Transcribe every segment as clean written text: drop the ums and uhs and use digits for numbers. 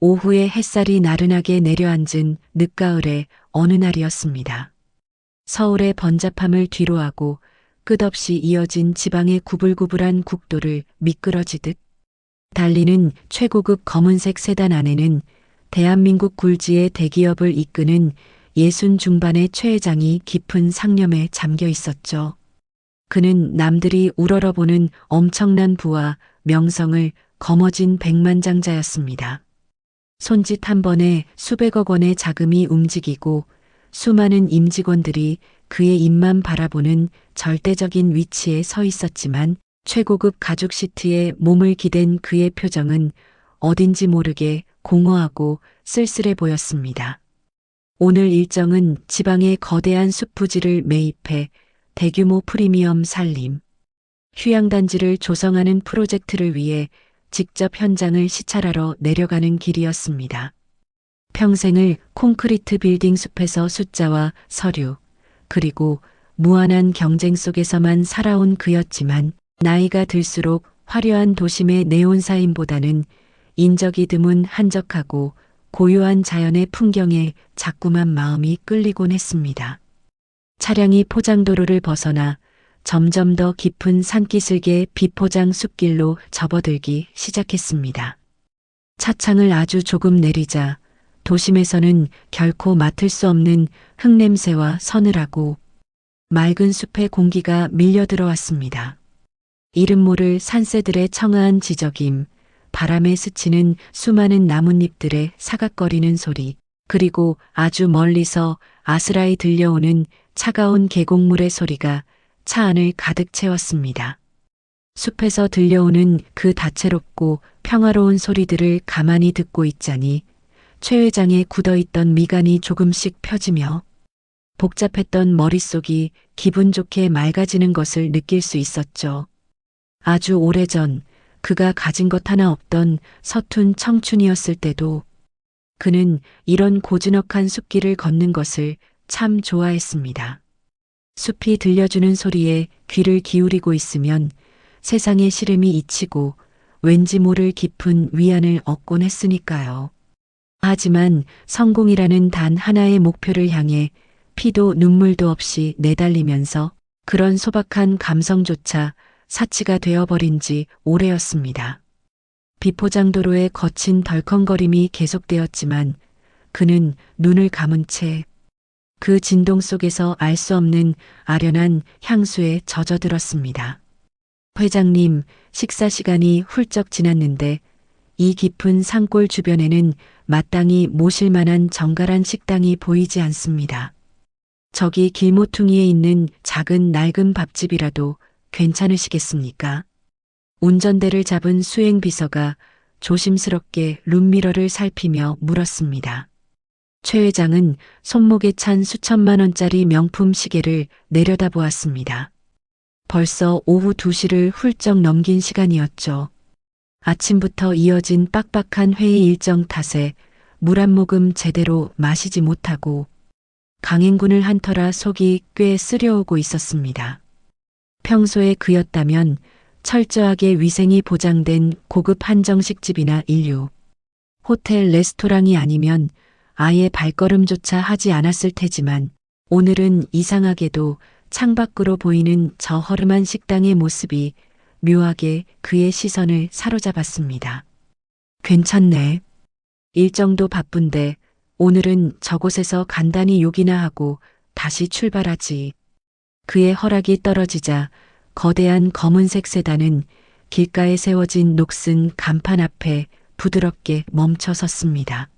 오후에 햇살이 나른하게 내려앉은 늦가을의 어느 날이었습니다. 서울의 번잡함을 뒤로하고 끝없이 이어진 지방의 구불구불한 국도를 미끄러지듯 달리는 최고급 검은색 세단 안에는 대한민국 굴지의 대기업을 이끄는 60 중반의 최 회장이 깊은 상념에 잠겨 있었죠. 그는 남들이 우러러보는 엄청난 부와 명성을 거머쥔 백만장자였습니다. 손짓 한 번에 수백억 원의 자금이 움직이고 수많은 임직원들이 그의 입만 바라보는 절대적인 위치에 서 있었지만 최고급 가죽 시트에 몸을 기댄 그의 표정은 어딘지 모르게 공허하고 쓸쓸해 보였습니다. 오늘 일정은 지방의 거대한 숲부지를 매입해 대규모 프리미엄 살림, 휴양단지를 조성하는 프로젝트를 위해 직접 현장을 시찰하러 내려가는 길이었습니다. 평생을 콘크리트 빌딩 숲에서 숫자와 서류, 그리고 무한한 경쟁 속에서만 살아온 그였지만 나이가 들수록 화려한 도심의 네온사인보다는 인적이 드문 한적하고 고요한 자연의 풍경에 자꾸만 마음이 끌리곤 했습니다. 차량이 포장도로를 벗어나 점점 더 깊은 산기슭의 비포장 숲길로 접어들기 시작했습니다. 차창을 아주 조금 내리자 도심에서는 결코 맡을 수 없는 흙냄새와 서늘하고 맑은 숲의 공기가 밀려 들어왔습니다. 이름 모를 산새들의 청아한 지저김, 바람에 스치는 수많은 나뭇잎들의 사각거리는 소리, 그리고 아주 멀리서 아스라이 들려오는 차가운 계곡물의 소리가 차 안을 가득 채웠습니다. 숲에서 들려오는 그 다채롭고 평화로운 소리들을 가만히 듣고 있자니 최 회장의 굳어있던 미간이 조금씩 펴지며 복잡했던 머릿속이 기분 좋게 맑아지는 것을 느낄 수 있었죠. 아주 오래전 그가 가진 것 하나 없던 서툰 청춘이었을 때도 그는 이런 고즈넉한 숲길을 걷는 것을 참 좋아했습니다. 숲이 들려주는 소리에 귀를 기울이고 있으면 세상의 시름이 잊히고 왠지 모를 깊은 위안을 얻곤 했으니까요. 하지만 성공이라는 단 하나의 목표를 향해 피도 눈물도 없이 내달리면서 그런 소박한 감성조차 사치가 되어버린 지 오래였습니다. 비포장도로의 거친 덜컹거림이 계속되었지만 그는 눈을 감은 채 그 진동 속에서 알 수 없는 아련한 향수에 젖어들었습니다. 회장님, 식사 시간이 훌쩍 지났는데 이 깊은 산골 주변에는 마땅히 모실 만한 정갈한 식당이 보이지 않습니다. 저기 길모퉁이에 있는 작은 낡은 밥집이라도 괜찮으시겠습니까? 운전대를 잡은 수행비서가 조심스럽게 룸미러를 살피며 물었습니다. 최 회장은 손목에 찬 수천만 원짜리 명품 시계를 내려다보았습니다. 벌써 오후 2시를 훌쩍 넘긴 시간이었죠. 아침부터 이어진 빡빡한 회의 일정 탓에 물 한 모금 제대로 마시지 못하고 강행군을 한 터라 속이 꽤 쓰려오고 있었습니다. 평소에 그였다면 철저하게 위생이 보장된 고급 한정식집이나 인류, 호텔 레스토랑이 아니면 아예 발걸음조차 하지 않았을 테지만 오늘은 이상하게도 창밖으로 보이는 저 허름한 식당의 모습이 묘하게 그의 시선을 사로잡았습니다. 괜찮네. 일정도 바쁜데 오늘은 저곳에서 간단히 욕이나 하고 다시 출발하지. 그의 허락이 떨어지자 거대한 검은색 세단은 길가에 세워진 녹슨 간판 앞에 부드럽게 멈춰 섰습니다.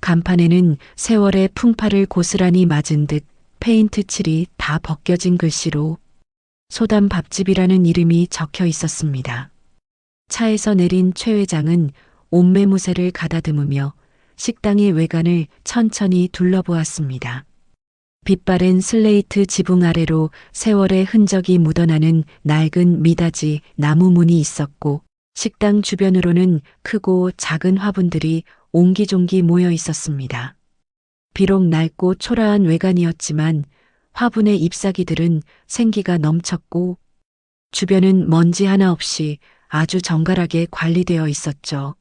간판에는 세월의 풍파를 고스란히 맞은 듯 페인트 칠이 다 벗겨진 글씨로 소담 밥집이라는 이름이 적혀 있었습니다. 차에서 내린 최 회장은 옷매무새를 가다듬으며 식당의 외관을 천천히 둘러보았습니다. 빛바랜 슬레이트 지붕 아래로 세월의 흔적이 묻어나는 낡은 미닫이 나무 문이 있었고 식당 주변으로는 크고 작은 화분들이 옹기종기 모여 있었습니다. 비록 낡고 초라한 외관이었지만 화분의 잎사귀들은 생기가 넘쳤고 주변은 먼지 하나 없이 아주 정갈하게 관리되어 있었죠.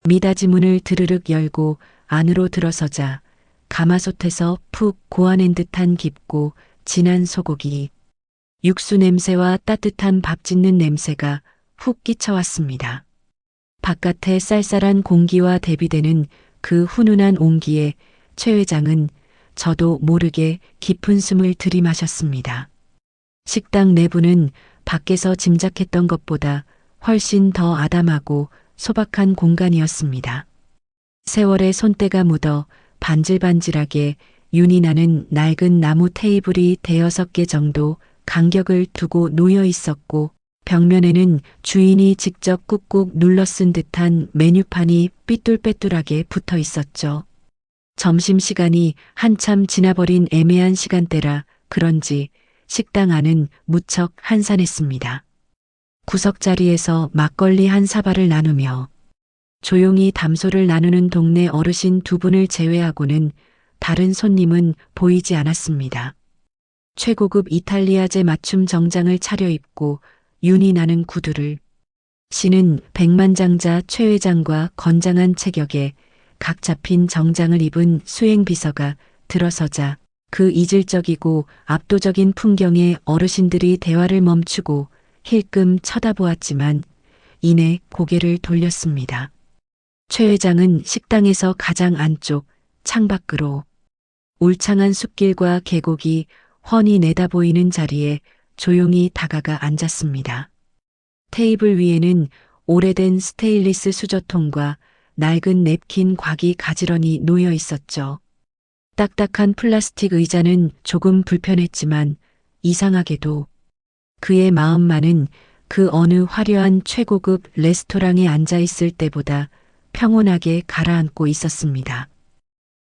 미닫이 문을 드르륵 열고 안으로 들어서자 가마솥에서 푹 고아낸 듯한 깊고 진한 소고기, 육수 냄새와 따뜻한 밥 짓는 냄새가 훅 끼쳐왔습니다. 바깥의 쌀쌀한 공기와 대비되는 그 훈훈한 온기에 최 회장은 저도 모르게 깊은 숨을 들이마셨습니다. 식당 내부는 밖에서 짐작했던 것보다 훨씬 더 아담하고 소박한 공간이었습니다. 세월의 손때가 묻어 반질반질하게 윤이 나는 낡은 나무 테이블이 대여섯 개 정도 간격을 두고 놓여 있었고 벽면에는 주인이 직접 꾹꾹 눌러 쓴 듯한 메뉴판이 삐뚤빼뚤하게 붙어 있었죠. 점심시간이 한참 지나버린 애매한 시간대라 그런지 식당 안은 무척 한산했습니다. 구석자리에서 막걸리 한 사발을 나누며 조용히 담소를 나누는 동네 어르신 두 분을 제외하고는 다른 손님은 보이지 않았습니다. 최고급 이탈리아제 맞춤 정장을 차려입고 윤이 나는 구두를 신은 백만장자 최 회장과 건장한 체격에 각 잡힌 정장을 입은 수행비서가 들어서자 그 이질적이고 압도적인 풍경에 어르신들이 대화를 멈추고 힐끔 쳐다보았지만 이내 고개를 돌렸습니다. 최 회장은 식당에서 가장 안쪽 창밖으로 울창한 숲길과 계곡이 훤히 내다보이는 자리에 조용히 다가가 앉았습니다. 테이블 위에는 오래된 스테인리스 수저통과 낡은 냅킨 곽이 가지런히 놓여 있었죠. 딱딱한 플라스틱 의자는 조금 불편했지만 이상하게도 그의 마음만은 그 어느 화려한 최고급 레스토랑에 앉아 있을 때보다 평온하게 가라앉고 있었습니다.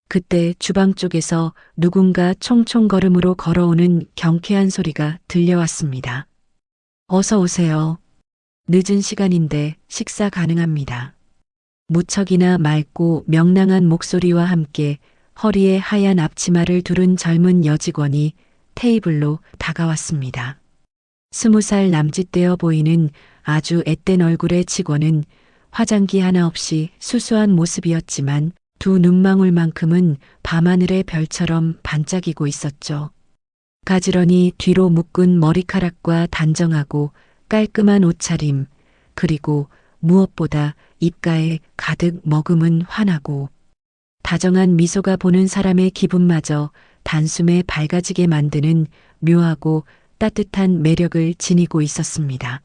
그때 주방 쪽에서 누군가 총총걸음으로 걸어오는 경쾌한 소리가 들려왔습니다. 어서 오세요. 늦은 시간인데 식사 가능합니다. 무척이나 맑고 명랑한 목소리와 함께 허리에 하얀 앞치마를 두른 젊은 여직원이 테이블로 다가왔습니다. 20살 남짓되어 보이는 아주 앳된 얼굴의 직원은 화장기 하나 없이 수수한 모습이었지만 두 눈망울만큼은 밤하늘의 별처럼 반짝이고 있었죠. 가지런히 뒤로 묶은 머리카락과 단정하고 깔끔한 옷차림, 그리고 무엇보다 입가에 가득 머금은 환하고 다정한 미소가 보는 사람의 기분마저 단숨에 밝아지게 만드는 묘하고 따뜻한 매력을 지니고 있었습니다.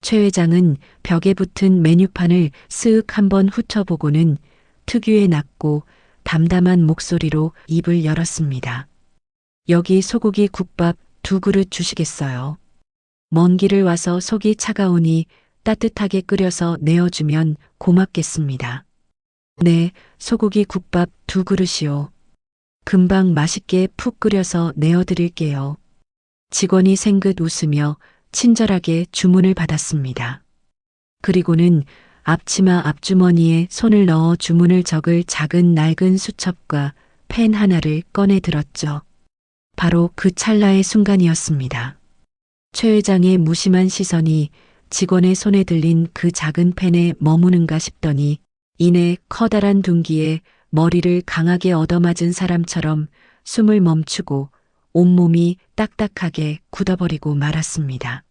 최 회장은 벽에 붙은 메뉴판을 쓱 한번 훑어보고는 특유의 낮고 담담한 목소리로 입을 열었습니다. 여기 소고기 국밥 2그릇 주시겠어요? 먼 길을 와서 속이 차가우니 따뜻하게 끓여서 내어주면 고맙겠습니다. 네, 소고기 국밥 2그릇이요. 금방 맛있게 푹 끓여서 내어드릴게요. 직원이 생긋 웃으며 친절하게 주문을 받았습니다. 그리고는 앞치마 앞주머니에 손을 넣어 주문을 적을 작은 낡은 수첩과 펜 하나를 꺼내 들었죠. 바로 그 찰나의 순간이었습니다. 최 회장의 무심한 시선이 직원의 손에 들린 그 작은 펜에 머무는가 싶더니 이내 커다란 둔기에 머리를 강하게 얻어맞은 사람처럼 숨을 멈추고 온몸이 딱딱하게 굳어버리고 말았습니다.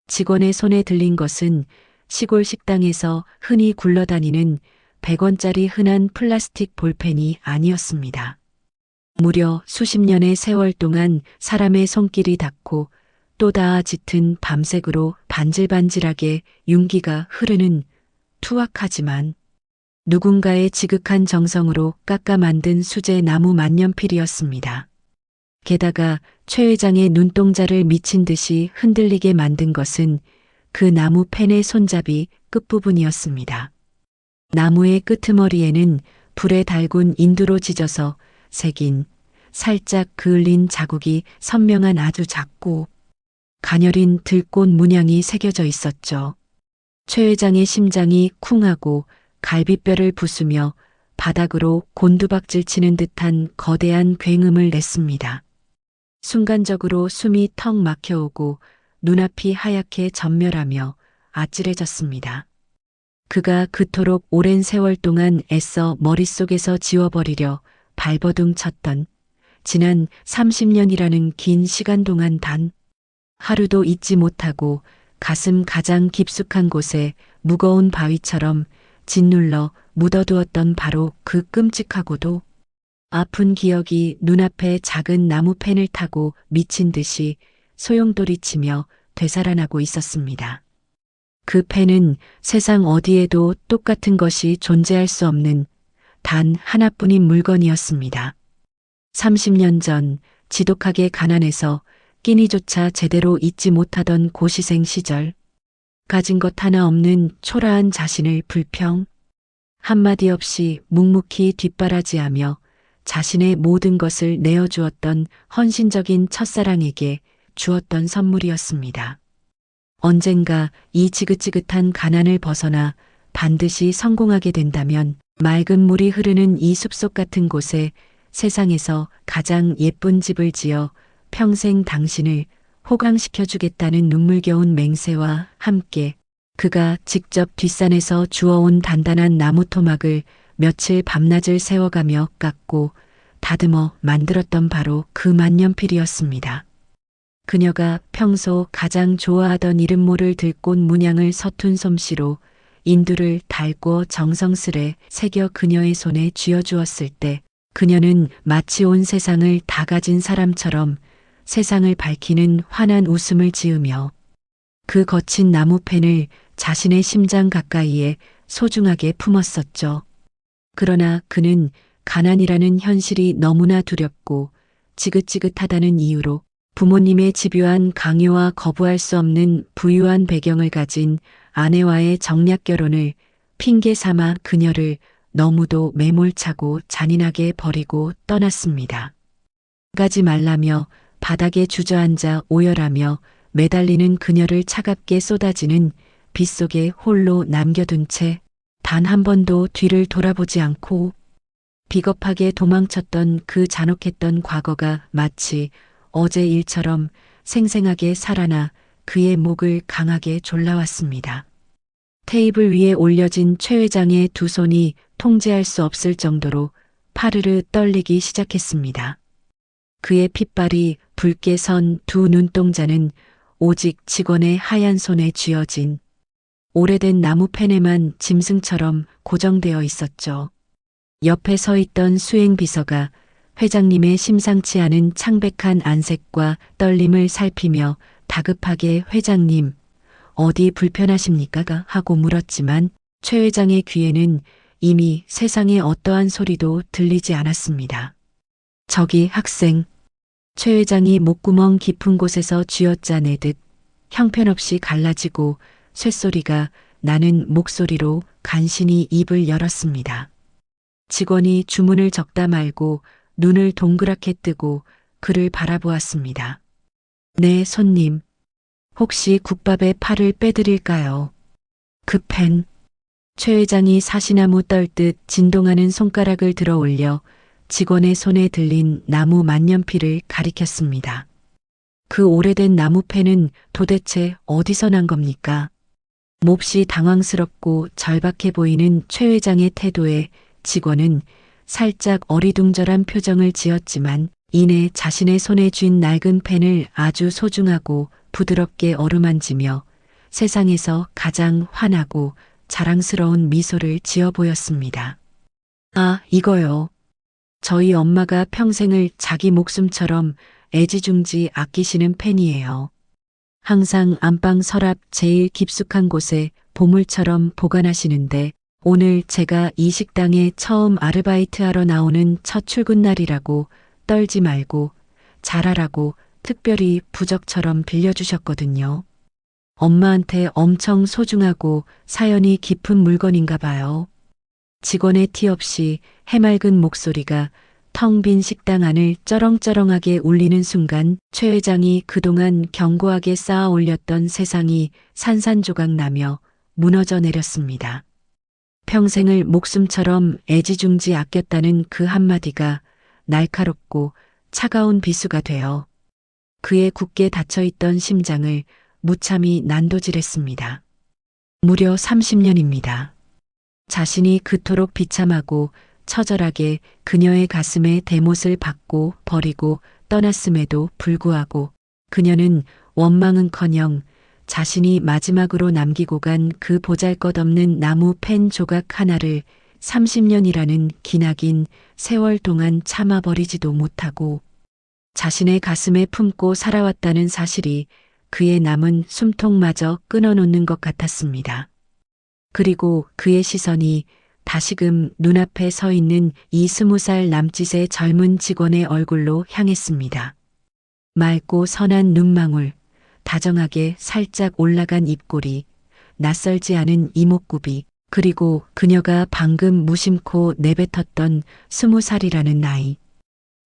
직원의 손에 들린 것은 시골 식당에서 흔히 굴러다니는 100원짜리 흔한 플라스틱 볼펜이 아니었습니다. 무려 수십 년의 세월 동안 사람의 손길이 닿고 또 닿아 짙은 밤색으로 반질반질하게 윤기가 흐르는 투박하지만 누군가의 지극한 정성으로 깎아 만든 수제 나무 만년필이었습니다. 게다가 최 회장의 눈동자를 미친 듯이 흔들리게 만든 것은 그 나무 펜의 손잡이 끝부분이었습니다. 나무의 끄트머리에는 불에 달군 인두로 찢어서 새긴 살짝 그을린 자국이 선명한 아주 작고 가녀린 들꽃 문양이 새겨져 있었죠. 최 회장의 심장이 쿵하고 갈비뼈를 부수며 바닥으로 곤두박질 치는 듯한 거대한 굉음을 냈습니다. 순간적으로 숨이 턱 막혀오고 눈앞이 하얗게 전멸하며 아찔해졌습니다. 그가 그토록 오랜 세월 동안 애써 머릿속에서 지워버리려 발버둥 쳤던 지난 30년이라는 긴 시간 동안 단 하루도 잊지 못하고 가슴 가장 깊숙한 곳에 무거운 바위처럼 짓눌러 묻어두었던 바로 그 끔찍하고도 아픈 기억이 눈앞에 작은 나무펜을 타고 미친 듯이 소용돌이치며 되살아나고 있었습니다. 그 펜은 세상 어디에도 똑같은 것이 존재할 수 없는 단 하나뿐인 물건이었습니다. 30년 전 지독하게 가난해서 끼니조차 제대로 잊지 못하던 고시생 시절, 가진 것 하나 없는 초라한 자신을 불평, 한마디 없이 묵묵히 뒷바라지하며 자신의 모든 것을 내어주었던 헌신적인 첫사랑에게 주었던 선물이었습니다. 언젠가 이 지긋지긋한 가난을 벗어나 반드시 성공하게 된다면 맑은 물이 흐르는 이 숲속 같은 곳에 세상에서 가장 예쁜 집을 지어 평생 당신을 호강시켜주겠다는 눈물겨운 맹세와 함께 그가 직접 뒷산에서 주워온 단단한 나무 토막을 며칠 밤낮을 세워가며 깎고 다듬어 만들었던 바로 그 만년필이었습니다. 그녀가 평소 가장 좋아하던 이름 모를 들꽃 문양을 서툰 솜씨로 인두를 달고 정성스레 새겨 그녀의 손에 쥐어주었을 때 그녀는 마치 온 세상을 다 가진 사람처럼 세상을 밝히는 환한 웃음을 지으며 그 거친 나무펜을 자신의 심장 가까이에 소중하게 품었었죠. 그러나 그는 가난이라는 현실이 너무나 두렵고 지긋지긋하다는 이유로 부모님의 집요한 강요와 거부할 수 없는 부유한 배경을 가진 아내와의 정략 결혼을 핑계 삼아 그녀를 너무도 매몰차고 잔인하게 버리고 떠났습니다. 가지 말라며 바닥에 주저앉아 오열하며 매달리는 그녀를 차갑게 쏟아지는 빗속에 홀로 남겨둔 채 단 한 번도 뒤를 돌아보지 않고 비겁하게 도망쳤던 그 잔혹했던 과거가 마치 어제 일처럼 생생하게 살아나 그의 목을 강하게 졸라왔습니다. 테이블 위에 올려진 최 회장의 두 손이 통제할 수 없을 정도로 파르르 떨리기 시작했습니다. 그의 핏발이 붉게 선 두 눈동자는 오직 직원의 하얀 손에 쥐어진 오래된 나무 펜에만 짐승처럼 고정되어 있었죠. 옆에 서 있던 수행 비서가 회장님의 심상치 않은 창백한 안색과 떨림을 살피며 다급하게 회장님, 어디 불편하십니까? 하고 물었지만 최 회장의 귀에는 이미 세상의 어떠한 소리도 들리지 않았습니다. 저기 학생, 최 회장이 목구멍 깊은 곳에서 쥐어짜내듯 형편없이 갈라지고 쇳소리가 나는 목소리로 간신히 입을 열었습니다. 직원이 주문을 적다 말고 눈을 동그랗게 뜨고 그를 바라보았습니다. 네, 손님. 혹시 국밥에 파를 빼드릴까요? 그 펜. 최 회장이 사시나무 떨듯 진동하는 손가락을 들어 올려 직원의 손에 들린 나무 만년필을 가리켰습니다. 그 오래된 나무펜은 도대체 어디서 난 겁니까? 몹시 당황스럽고 절박해 보이는 최 회장의 태도에 직원은 살짝 어리둥절한 표정을 지었지만 이내 자신의 손에 쥔 낡은 펜을 아주 소중하고 부드럽게 어루만지며 세상에서 가장 환하고 자랑스러운 미소를 지어 보였습니다. 아, 이거요. 저희 엄마가 평생을 자기 목숨처럼 애지중지 아끼시는 펜이에요. 항상 안방 서랍 제일 깊숙한 곳에 보물처럼 보관하시는데 오늘 제가 이 식당에 처음 아르바이트하러 나오는 첫 출근 날이라고 떨지 말고 잘하라고 특별히 부적처럼 빌려주셨거든요. 엄마한테 엄청 소중하고 사연이 깊은 물건인가 봐요. 직원의 티 없이 해맑은 목소리가 텅 빈 식당 안을 쩌렁쩌렁하게 울리는 순간 최 회장이 그동안 견고하게 쌓아 올렸던 세상이 산산조각 나며 무너져 내렸습니다. 평생을 목숨처럼 애지중지 아꼈다는 그 한마디가 날카롭고 차가운 비수가 되어 그의 굳게 닫혀있던 심장을 무참히 난도질했습니다. 무려 30년입니다. 자신이 그토록 비참하고 처절하게 그녀의 가슴에 대못을 박고 버리고 떠났음에도 불구하고 그녀는 원망은커녕 자신이 마지막으로 남기고 간 그 보잘것없는 나무 펜 조각 하나를 30년이라는 기나긴 세월 동안 참아버리지도 못하고 자신의 가슴에 품고 살아왔다는 사실이 그의 남은 숨통마저 끊어놓는 것 같았습니다. 그리고 그의 시선이 다시금 눈앞에 서 있는 이 20살 남짓의 젊은 직원의 얼굴로 향했습니다. 맑고 선한 눈망울, 다정하게 살짝 올라간 입꼬리, 낯설지 않은 이목구비, 그리고 그녀가 방금 무심코 내뱉었던 20살이라는 나이.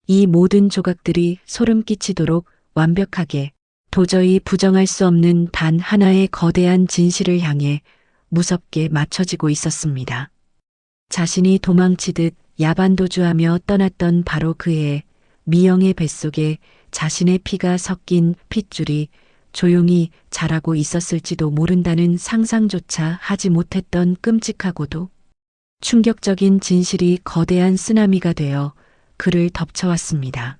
이 모든 조각들이 소름 끼치도록 완벽하게 도저히 부정할 수 없는 단 하나의 거대한 진실을 향해 무섭게 맞춰지고 있었습니다. 자신이 도망치듯 야반도주하며 떠났던 바로 그해 미영의 뱃속에 자신의 피가 섞인 핏줄이 조용히 자라고 있었을지도 모른다는 상상조차 하지 못했던 끔찍하고도 충격적인 진실이 거대한 쓰나미가 되어 그를 덮쳐왔습니다.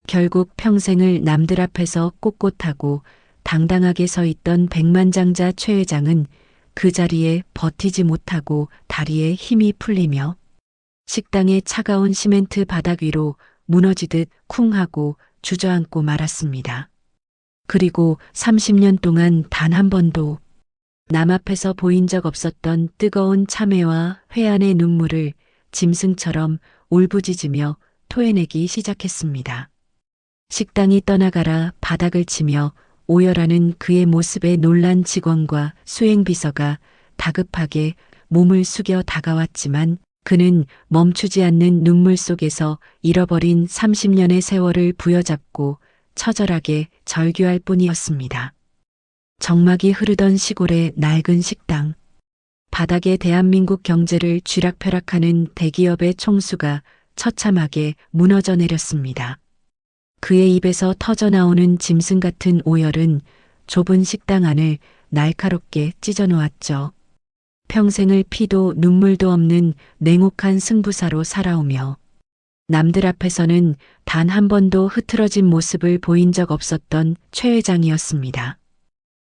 결국 평생을 남들 앞에서 꼿꼿하고 당당하게 서 있던 백만장자 최 회장은 그 자리에 버티지 못하고 다리에 힘이 풀리며 식당의 차가운 시멘트 바닥 위로 무너지듯 쿵 하고 주저앉고 말았습니다. 그리고 30년 동안 단 한 번도 남 앞에서 보인 적 없었던 뜨거운 참회와 회한의 눈물을 짐승처럼 울부짖으며 토해내기 시작했습니다. 식당이 떠나가라 바닥을 치며 오열하는 그의 모습에 놀란 직원과 수행비서가 다급하게 몸을 숙여 다가왔지만 그는 멈추지 않는 눈물 속에서 잃어버린 30년의 세월을 부여잡고 처절하게 절규할 뿐이었습니다. 정막이 흐르던 시골의 낡은 식당. 바닥에 대한민국 경제를 쥐락펴락하는 대기업의 총수가 처참하게 무너져 내렸습니다. 그의 입에서 터져나오는 짐승 같은 오열은 좁은 식당 안을 날카롭게 찢어놓았죠. 평생을 피도 눈물도 없는 냉혹한 승부사로 살아오며 남들 앞에서는 단 한 번도 흐트러진 모습을 보인 적 없었던 최 회장이었습니다.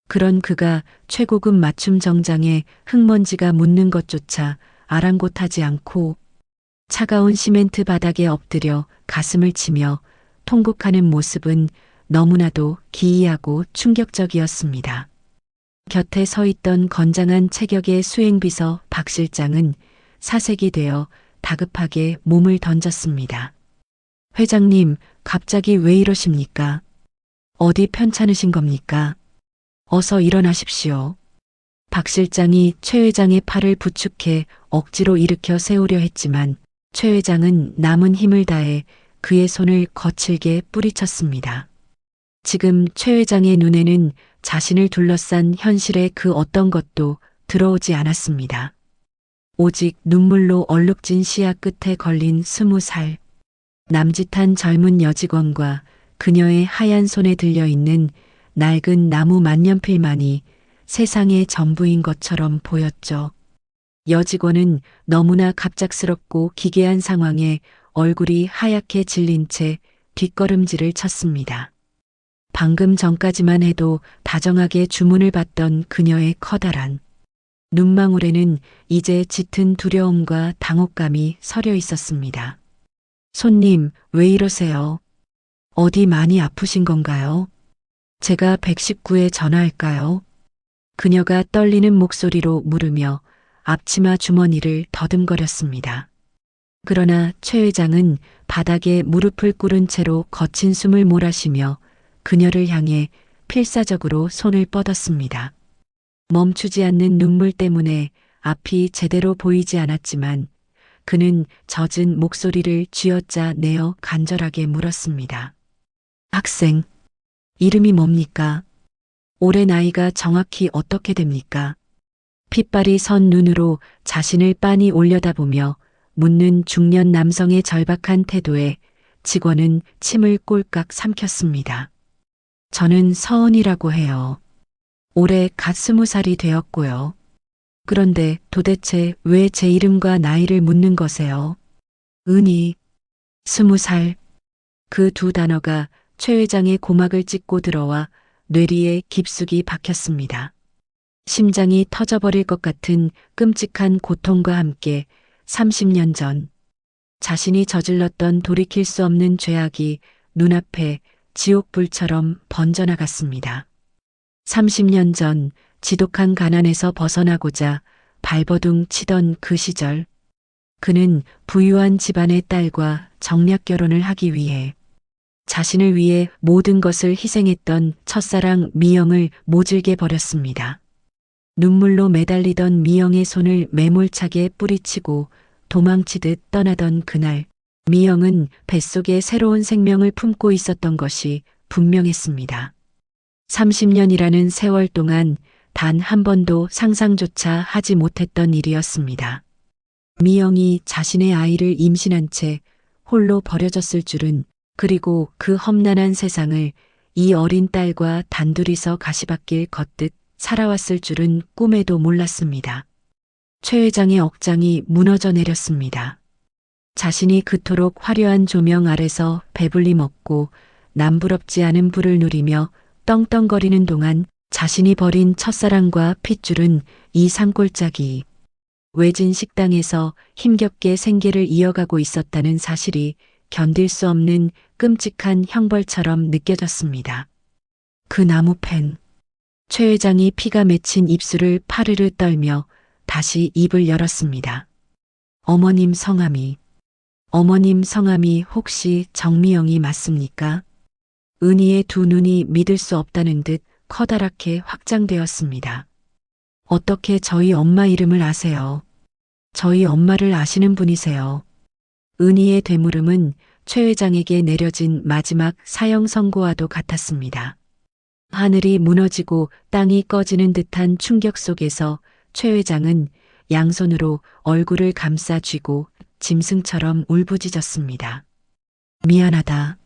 그런 그가 최고급 맞춤 정장에 흙먼지가 묻는 것조차 아랑곳하지 않고 차가운 시멘트 바닥에 엎드려 가슴을 치며 통곡하는 모습은 너무나도 기이하고 충격적이었습니다. 곁에 서 있던 건장한 체격의 수행비서 박 실장은 사색이 되어 다급하게 몸을 던졌습니다. 회장님, 갑자기 왜 이러십니까? 어디 편찮으신 겁니까? 어서 일어나십시오. 박 실장이 최 회장의 팔을 부축해 억지로 일으켜 세우려 했지만 최 회장은 남은 힘을 다해 그의 손을 거칠게 뿌리쳤습니다. 지금 최 회장의 눈에는 자신을 둘러싼 현실의 그 어떤 것도 들어오지 않았습니다. 오직 눈물로 얼룩진 시야 끝에 걸린 20살. 남짓한 젊은 여직원과 그녀의 하얀 손에 들려있는 낡은 나무 만년필만이 세상의 전부인 것처럼 보였죠. 여직원은 너무나 갑작스럽고 기괴한 상황에 얼굴이 하얗게 질린 채 뒷걸음질을 쳤습니다. 방금 전까지만 해도 다정하게 주문을 받던 그녀의 커다란 눈망울에는 이제 짙은 두려움과 당혹감이 서려 있었습니다. 손님, 왜 이러세요? 어디 많이 아프신 건가요? 제가 119에 전화할까요? 그녀가 떨리는 목소리로 물으며 앞치마 주머니를 더듬거렸습니다. 그러나 최 회장은 바닥에 무릎을 꿇은 채로 거친 숨을 몰아쉬며 그녀를 향해 필사적으로 손을 뻗었습니다. 멈추지 않는 눈물 때문에 앞이 제대로 보이지 않았지만 그는 젖은 목소리를 쥐어짜 내어 간절하게 물었습니다. 학생, 이름이 뭡니까? 올해 나이가 정확히 어떻게 됩니까? 핏발이 선 눈으로 자신을 빤히 올려다보며 묻는 중년 남성의 절박한 태도에 직원은 침을 꼴깍 삼켰습니다. 저는 서은이라고 해요. 올해 갓 20살이 되었고요. 그런데 도대체 왜 제 이름과 나이를 묻는 거세요? 은희, 20살. 그 두 단어가 최 회장의 고막을 찢고 들어와 뇌리에 깊숙이 박혔습니다. 심장이 터져버릴 것 같은 끔찍한 고통과 함께 30년 전 자신이 저질렀던 돌이킬 수 없는 죄악이 눈앞에 지옥불처럼 번져나갔습니다. 30년 전 지독한 가난에서 벗어나고자 발버둥 치던 그 시절, 그는 부유한 집안의 딸과 정략 결혼을 하기 위해 자신을 위해 모든 것을 희생했던 첫사랑 미영을 모질게 버렸습니다. 눈물로 매달리던 미영의 손을 매몰차게 뿌리치고 도망치듯 떠나던 그날, 미영은 뱃속에 새로운 생명을 품고 있었던 것이 분명했습니다. 30년이라는 세월 동안 단 한 번도 상상조차 하지 못했던 일이었습니다. 미영이 자신의 아이를 임신한 채 홀로 버려졌을 줄은, 그리고 그 험난한 세상을 이 어린 딸과 단둘이서 가시밭길 걷듯 살아왔을 줄은 꿈에도 몰랐습니다. 최 회장의 억장이 무너져 내렸습니다. 자신이 그토록 화려한 조명 아래서 배불리 먹고 남부럽지 않은 부를 누리며 떵떵거리는 동안 자신이 버린 첫사랑과 핏줄은 이 산골짜기 외진 식당에서 힘겹게 생계를 이어가고 있었다는 사실이 견딜 수 없는 끔찍한 형벌처럼 느껴졌습니다. 그 나무팬. 최 회장이 피가 맺힌 입술을 파르르 떨며 다시 입을 열었습니다. 어머님 성함이. 어머님 성함이 혹시 정미영이 맞습니까? 은희의 두 눈이 믿을 수 없다는 듯 커다랗게 확장되었습니다. 어떻게 저희 엄마 이름을 아세요? 저희 엄마를 아시는 분이세요. 은희의 되물음은 최 회장에게 내려진 마지막 사형 선고와도 같았습니다. 하늘이 무너지고 땅이 꺼지는 듯한 충격 속에서 최 회장은 양손으로 얼굴을 감싸 쥐고 짐승처럼 울부짖었습니다. 미안하다.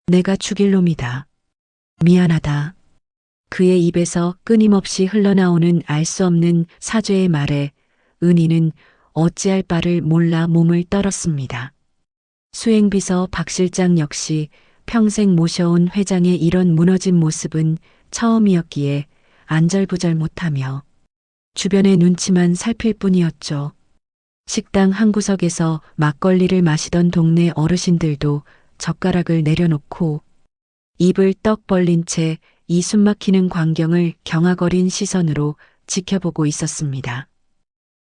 내가 죽일 놈이다. 미안하다. 그의 입에서 끊임없이 흘러나오는 알 수 없는 사죄의 말에 은희는 어찌할 바를 몰라 몸을 떨었습니다. 수행비서 박 실장 역시 평생 모셔온 회장의 이런 무너진 모습은 처음이었기에 안절부절 못하며 주변의 눈치만 살필 뿐이었죠. 식당 한 구석에서 막걸리를 마시던 동네 어르신들도 젓가락을 내려놓고 입을 떡 벌린 채 이 숨막히는 광경을 경악어린 시선으로 지켜보고 있었습니다.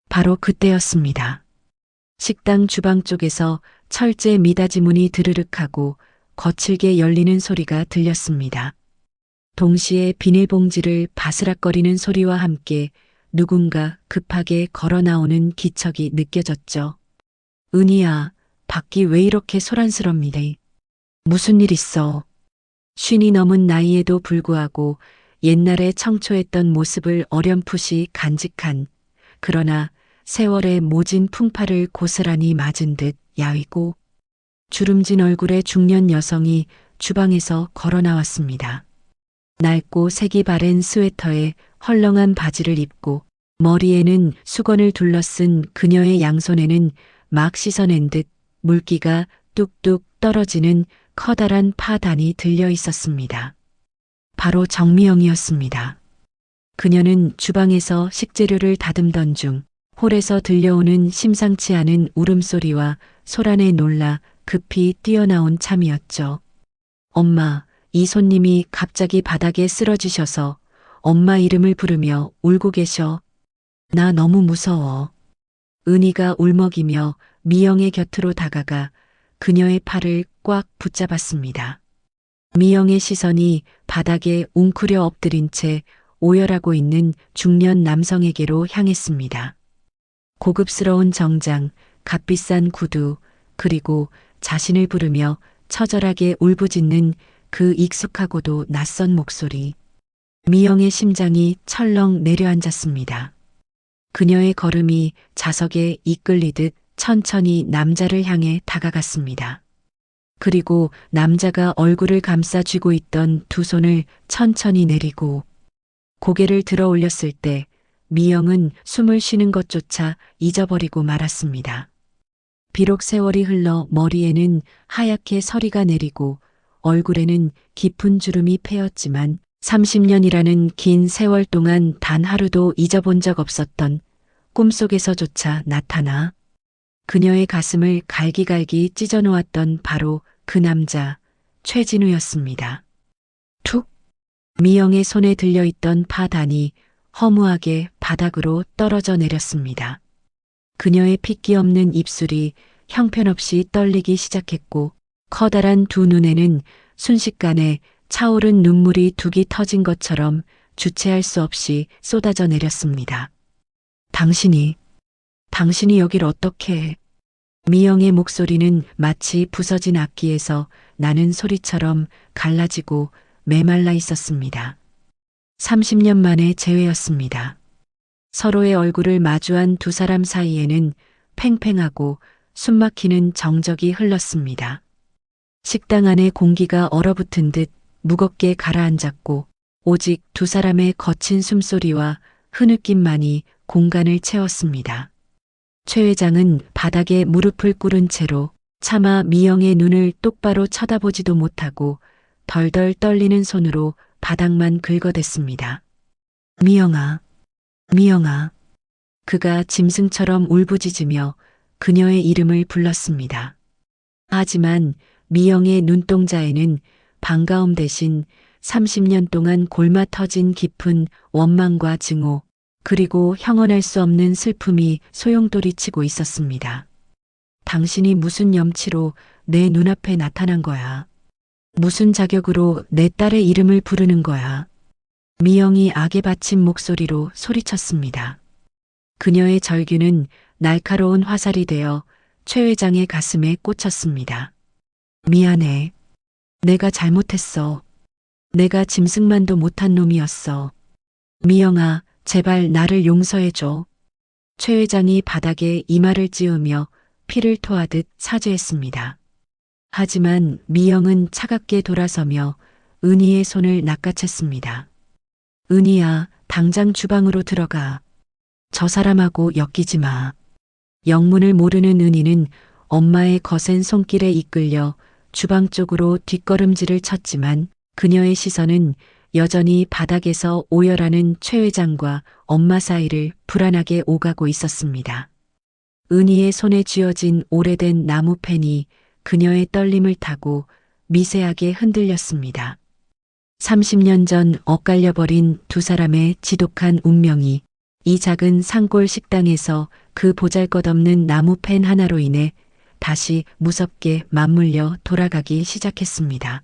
바로 그때였습니다. 식당 주방 쪽에서 철제 미닫이 문이 드르륵하고 거칠게 열리는 소리가 들렸습니다. 동시에 비닐봉지를 바스락거리는 소리와 함께 누군가 급하게 걸어 나오는 기척이 느껴졌죠. 은희야, 밖이 왜 이렇게 소란스럽니다. 무슨 일 있어? 50이 넘은 나이에도 불구하고 옛날에 청초했던 모습을 어렴풋이 간직한, 그러나 세월의 모진 풍파를 고스란히 맞은 듯 야위고 주름진 얼굴의 중년 여성이 주방에서 걸어 나왔습니다. 낡고 색이 바랜 스웨터에 헐렁한 바지를 입고 머리에는 수건을 둘러쓴 그녀의 양손에는 막 씻어낸 듯 물기가 뚝뚝 떨어지는 커다란 파단이 들려 있었습니다. 바로 정미영이었습니다. 그녀는 주방에서 식재료를 다듬던 중 홀에서 들려오는 심상치 않은 울음소리와 소란에 놀라 급히 뛰어나온 참이었죠. 엄마, 이 손님이 갑자기 바닥에 쓰러지셔서 엄마 이름을 부르며 울고 계셔. 나 너무 무서워. 은희가 울먹이며 미영의 곁으로 다가가 그녀의 팔을 꽉 붙잡았습니다. 미영의 시선이 바닥에 웅크려 엎드린 채 오열하고 있는 중년 남성에게로 향했습니다. 고급스러운 정장, 값비싼 구두, 그리고 자신을 부르며 처절하게 울부짖는 그 익숙하고도 낯선 목소리. 미영의 심장이 철렁 내려앉았습니다. 그녀의 걸음이 자석에 이끌리듯 천천히 남자를 향해 다가갔습니다. 그리고 남자가 얼굴을 감싸 쥐고 있던 두 손을 천천히 내리고 고개를 들어 올렸을 때 미영은 숨을 쉬는 것조차 잊어버리고 말았습니다. 비록 세월이 흘러 머리에는 하얗게 서리가 내리고 얼굴에는 깊은 주름이 패였지만 30년이라는 긴 세월 동안 단 하루도 잊어본 적 없었던 꿈속에서조차 나타나 그녀의 가슴을 갈기갈기 찢어놓았던 바로 그 남자 최진우였습니다. 툭! 미영의 손에 들려있던 파단이 허무하게 바닥으로 떨어져 내렸습니다. 그녀의 핏기 없는 입술이 형편없이 떨리기 시작했고 커다란 두 눈에는 순식간에 차오른 눈물이 둑이 터진 것처럼 주체할 수 없이 쏟아져 내렸습니다. 당신이 여길 어떻게 해? 미영의 목소리는 마치 부서진 악기에서 나는 소리처럼 갈라지고 메말라 있었습니다. 30년 만의 재회였습니다. 서로의 얼굴을 마주한 두 사람 사이에는 팽팽하고 숨막히는 정적이 흘렀습니다. 식당 안의 공기가 얼어붙은 듯 무겁게 가라앉았고 오직 두 사람의 거친 숨소리와 흐느낌만이 공간을 채웠습니다. 최 회장은 바닥에 무릎을 꿇은 채로 차마 미영의 눈을 똑바로 쳐다보지도 못하고 덜덜 떨리는 손으로 바닥만 긁어댔습니다. 미영아, 미영아. 그가 짐승처럼 울부짖으며 그녀의 이름을 불렀습니다. 하지만 미영의 눈동자에는 반가움 대신 30년 동안 골마 터진 깊은 원망과 증오, 그리고 형언할 수 없는 슬픔이 소용돌이치고 있었습니다. 당신이 무슨 염치로 내 눈앞에 나타난 거야? 무슨 자격으로 내 딸의 이름을 부르는 거야? 미영이 악에 받친 목소리로 소리쳤습니다. 그녀의 절규는 날카로운 화살이 되어 최 회장의 가슴에 꽂혔습니다. 미안해. 내가 잘못했어. 내가 짐승만도 못한 놈이었어. 미영아, 제발 나를 용서해줘. 최 회장이 바닥에 이마를 찌우며 피를 토하듯 사죄했습니다. 하지만 미영은 차갑게 돌아서며 은희의 손을 낚아챘습니다. 은희야, 당장 주방으로 들어가. 저 사람하고 엮이지 마. 영문을 모르는 은희는 엄마의 거센 손길에 이끌려 주방 쪽으로 뒷걸음질을 쳤지만 그녀의 시선은 여전히 바닥에서 오열하는 최 회장과 엄마 사이를 불안하게 오가고 있었습니다. 은희의 손에 쥐어진 오래된 나무펜이 그녀의 떨림을 타고 미세하게 흔들렸습니다. 30년 전 엇갈려버린 두 사람의 지독한 운명이 이 작은 산골 식당에서 그 보잘것없는 나무펜 하나로 인해 다시 무섭게 맞물려 돌아가기 시작했습니다.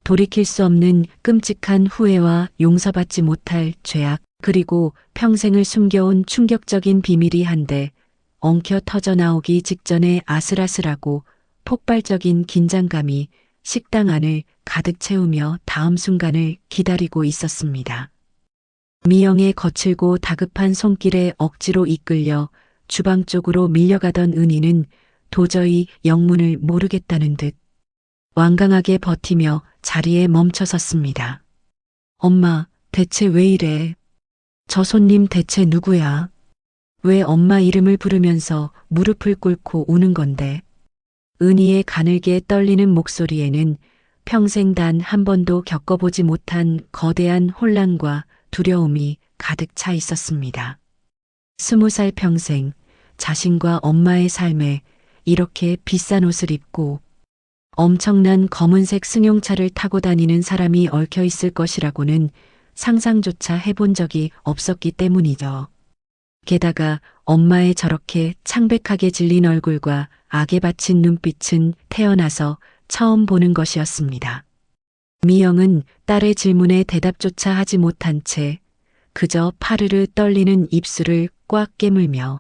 돌이킬 수 없는 끔찍한 후회와 용서받지 못할 죄악, 그리고 평생을 숨겨온 충격적인 비밀이 한데 엉켜 터져 나오기 직전의 아슬아슬하고 폭발적인 긴장감이 식당 안을 가득 채우며 다음 순간을 기다리고 있었습니다. 미영의 거칠고 다급한 손길에 억지로 이끌려 주방 쪽으로 밀려가던 은희는 도저히 영문을 모르겠다는 듯 완강하게 버티며 자리에 멈춰섰습니다. 엄마, 대체 왜 이래? 저 손님 대체 누구야? 왜 엄마 이름을 부르면서 무릎을 꿇고 우는 건데? 은희의 가늘게 떨리는 목소리에는 평생 단 한 번도 겪어보지 못한 거대한 혼란과 두려움이 가득 차 있었습니다. 20살 평생 자신과 엄마의 삶에 이렇게 비싼 옷을 입고 엄청난 검은색 승용차를 타고 다니는 사람이 얽혀 있을 것이라고는 상상조차 해본 적이 없었기 때문이죠. 게다가 엄마의 저렇게 창백하게 질린 얼굴과 악에 받친 눈빛은 태어나서 처음 보는 것이었습니다. 미영은 딸의 질문에 대답조차 하지 못한 채 그저 파르르 떨리는 입술을 꽉 깨물며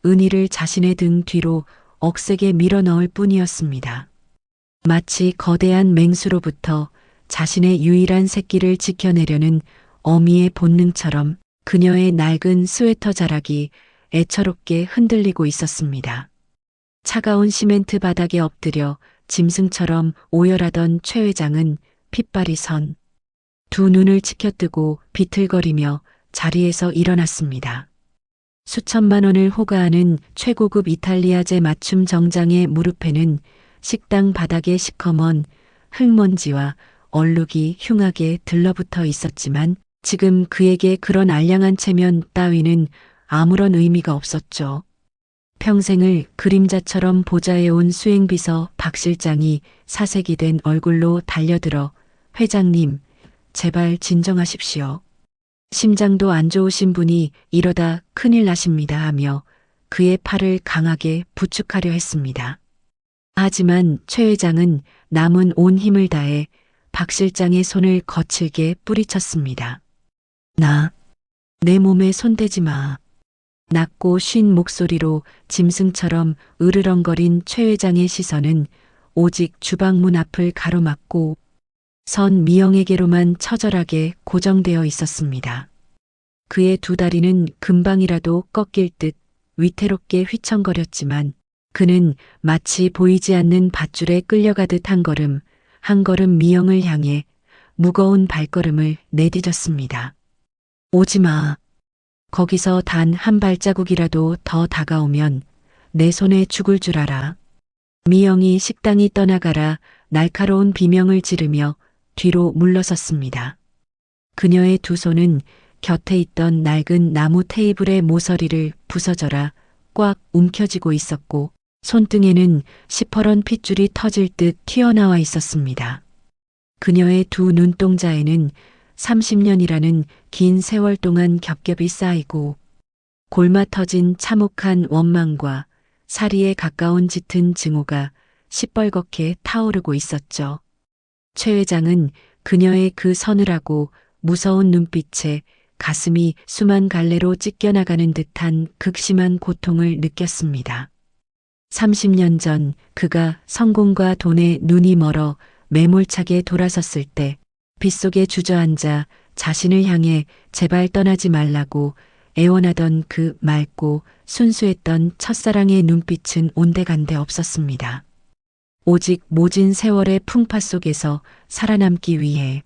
은희를 자신의 등 뒤로 억세게 밀어넣을 뿐이었습니다. 마치 거대한 맹수로부터 자신의 유일한 새끼를 지켜내려는 어미의 본능처럼 그녀의 낡은 스웨터 자락이 애처롭게 흔들리고 있었습니다. 차가운 시멘트 바닥에 엎드려 짐승처럼 오열하던 최 회장은 핏발이 선 두 눈을 치켜뜨고 비틀거리며 자리에서 일어났습니다. 수천만 원을 호가하는 최고급 이탈리아제 맞춤 정장의 무릎에는 식당 바닥에 시커먼 흙먼지와 얼룩이 흉하게 들러붙어 있었지만 지금 그에게 그런 알량한 체면 따위는 아무런 의미가 없었죠. 평생을 그림자처럼 보좌해온 수행비서 박 실장이 사색이 된 얼굴로 달려들어 회장님, 제발 진정하십시오. 심장도 안 좋으신 분이 이러다 큰일 나십니다 하며 그의 팔을 강하게 부축하려 했습니다. 하지만 최 회장은 남은 온 힘을 다해 박 실장의 손을 거칠게 뿌리쳤습니다. 내 몸에 손대지 마. 낮고 쉰 목소리로 짐승처럼 으르렁거린 최 회장의 시선은 오직 주방문 앞을 가로막고 선 미영에게로만 처절하게 고정되어 있었습니다. 그의 두 다리는 금방이라도 꺾일 듯 위태롭게 휘청거렸지만 그는 마치 보이지 않는 밧줄에 끌려가듯 한 걸음 미영을 향해 무거운 발걸음을 내디뎠습니다. 오지 마. 거기서 단 한 발자국이라도 더 다가오면 내 손에 죽을 줄 알아. 미영이 식당이 떠나가라 날카로운 비명을 지르며 뒤로 물러섰습니다. 그녀의 두 손은 곁에 있던 낡은 나무 테이블의 모서리를 부서져라 꽉 움켜쥐고 있었고 손등에는 시퍼런 핏줄이 터질 듯 튀어나와 있었습니다. 그녀의 두 눈동자에는 30년이라는 긴 세월 동안 겹겹이 쌓이고 골마 터진 참혹한 원망과 사리에 가까운 짙은 증오가 시뻘겋게 타오르고 있었죠. 최 회장은 그녀의 그 서늘하고 무서운 눈빛에 가슴이 수만 갈래로 찢겨나가는 듯한 극심한 고통을 느꼈습니다. 30년 전 그가 성공과 돈에 눈이 멀어 매몰차게 돌아섰을 때 빗속에 주저앉아 자신을 향해 제발 떠나지 말라고 애원하던 그 맑고 순수했던 첫사랑의 눈빛은 온데간데 없었습니다. 오직 모진 세월의 풍파 속에서 살아남기 위해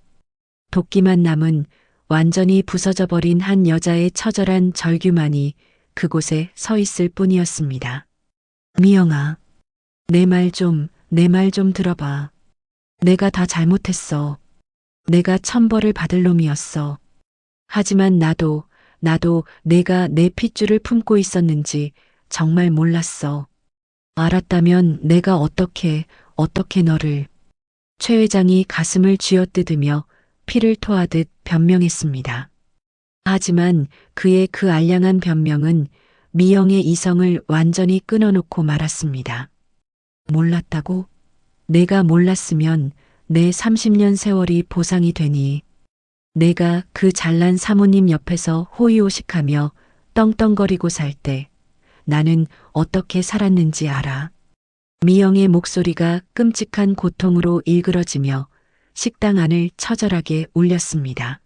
도끼만 남은 완전히 부서져 버린 한 여자의 처절한 절규만이 그곳에 서 있을 뿐이었습니다. 미영아, 내 말 좀 들어봐. 내가 다 잘못했어. 내가 천벌을 받을 놈이었어. 하지만 나도 내가 내 핏줄을 품고 있었는지 정말 몰랐어. 알았다면 내가 어떻게 너를. 최 회장이 가슴을 쥐어뜯으며 피를 토하듯 변명했습니다. 하지만 그의 그 알량한 변명은 미영의 이성을 완전히 끊어놓고 말았습니다. 몰랐다고? 내가 몰랐으면 내 30년 세월이 보상이 되니. 내가 그 잘난 사모님 옆에서 호의호식하며 떵떵거리고 살 때 나는 어떻게 살았는지 알아. 미영의 목소리가 끔찍한 고통으로 일그러지며 식당 안을 처절하게 울렸습니다.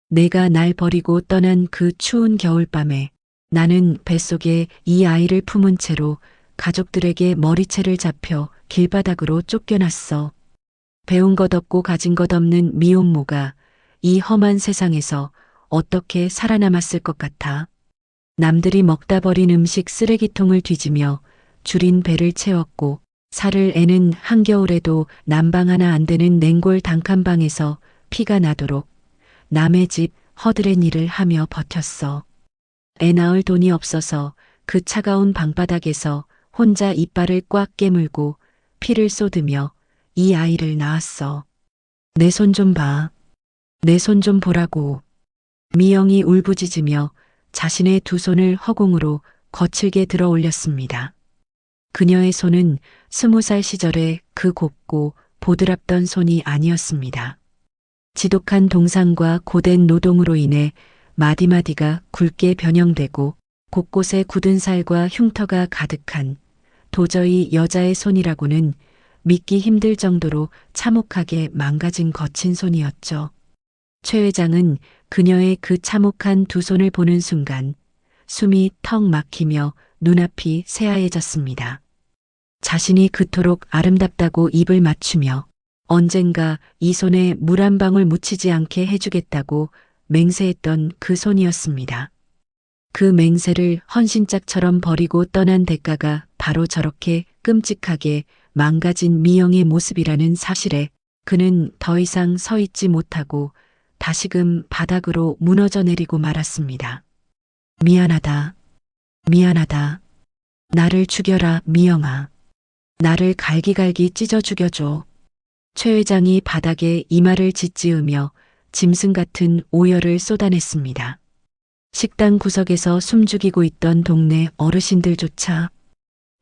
내가 날 버리고 떠난 그 추운 겨울밤에 나는 뱃속에 이 아이를 품은 채로 가족들에게 머리채를 잡혀 길바닥으로 쫓겨났어. 배운 것 없고 가진 것 없는 미혼모가 이 험한 세상에서 어떻게 살아남았을 것 같아. 남들이 먹다 버린 음식 쓰레기통을 뒤지며 줄인 배를 채웠고 살을 애는 한겨울에도 난방 하나 안 되는 냉골 단칸방에서 피가 나도록 남의 집 허드렛 일을 하며 버텼어. 애 낳을 돈이 없어서 그 차가운 방바닥에서 혼자 이빨을 꽉 깨물고 피를 쏟으며 이 아이를 낳았어. 내 손 좀 봐. 내 손 좀 보라고. 미영이 울부짖으며 자신의 두 손을 허공으로 거칠게 들어 올렸습니다. 그녀의 손은 20살 시절의 그 곱고 보드랍던 손이 아니었습니다. 지독한 동상과 고된 노동으로 인해 마디마디가 굵게 변형되고 곳곳에 굳은 살과 흉터가 가득한 도저히 여자의 손이라고는 믿기 힘들 정도로 참혹하게 망가진 거친 손이었죠. 최 회장은 그녀의 그 참혹한 두 손을 보는 순간 숨이 턱 막히며 눈앞이 새하얘졌습니다. 자신이 그토록 아름답다고 입을 맞추며 언젠가 이 손에 물 한 방울 묻히지 않게 해주겠다고 맹세했던 그 손이었습니다. 그 맹세를 헌신짝처럼 버리고 떠난 대가가 바로 저렇게 끔찍하게 망가진 미영의 모습이라는 사실에 그는 더 이상 서 있지 못하고 다시금 바닥으로 무너져 내리고 말았습니다. 미안하다. 미안하다. 나를 죽여라, 미영아. 나를 갈기갈기 찢어 죽여줘. 최 회장이 바닥에 이마를 짓지으며 짐승 같은 오열을 쏟아냈습니다. 식당 구석에서 숨죽이고 있던 동네 어르신들조차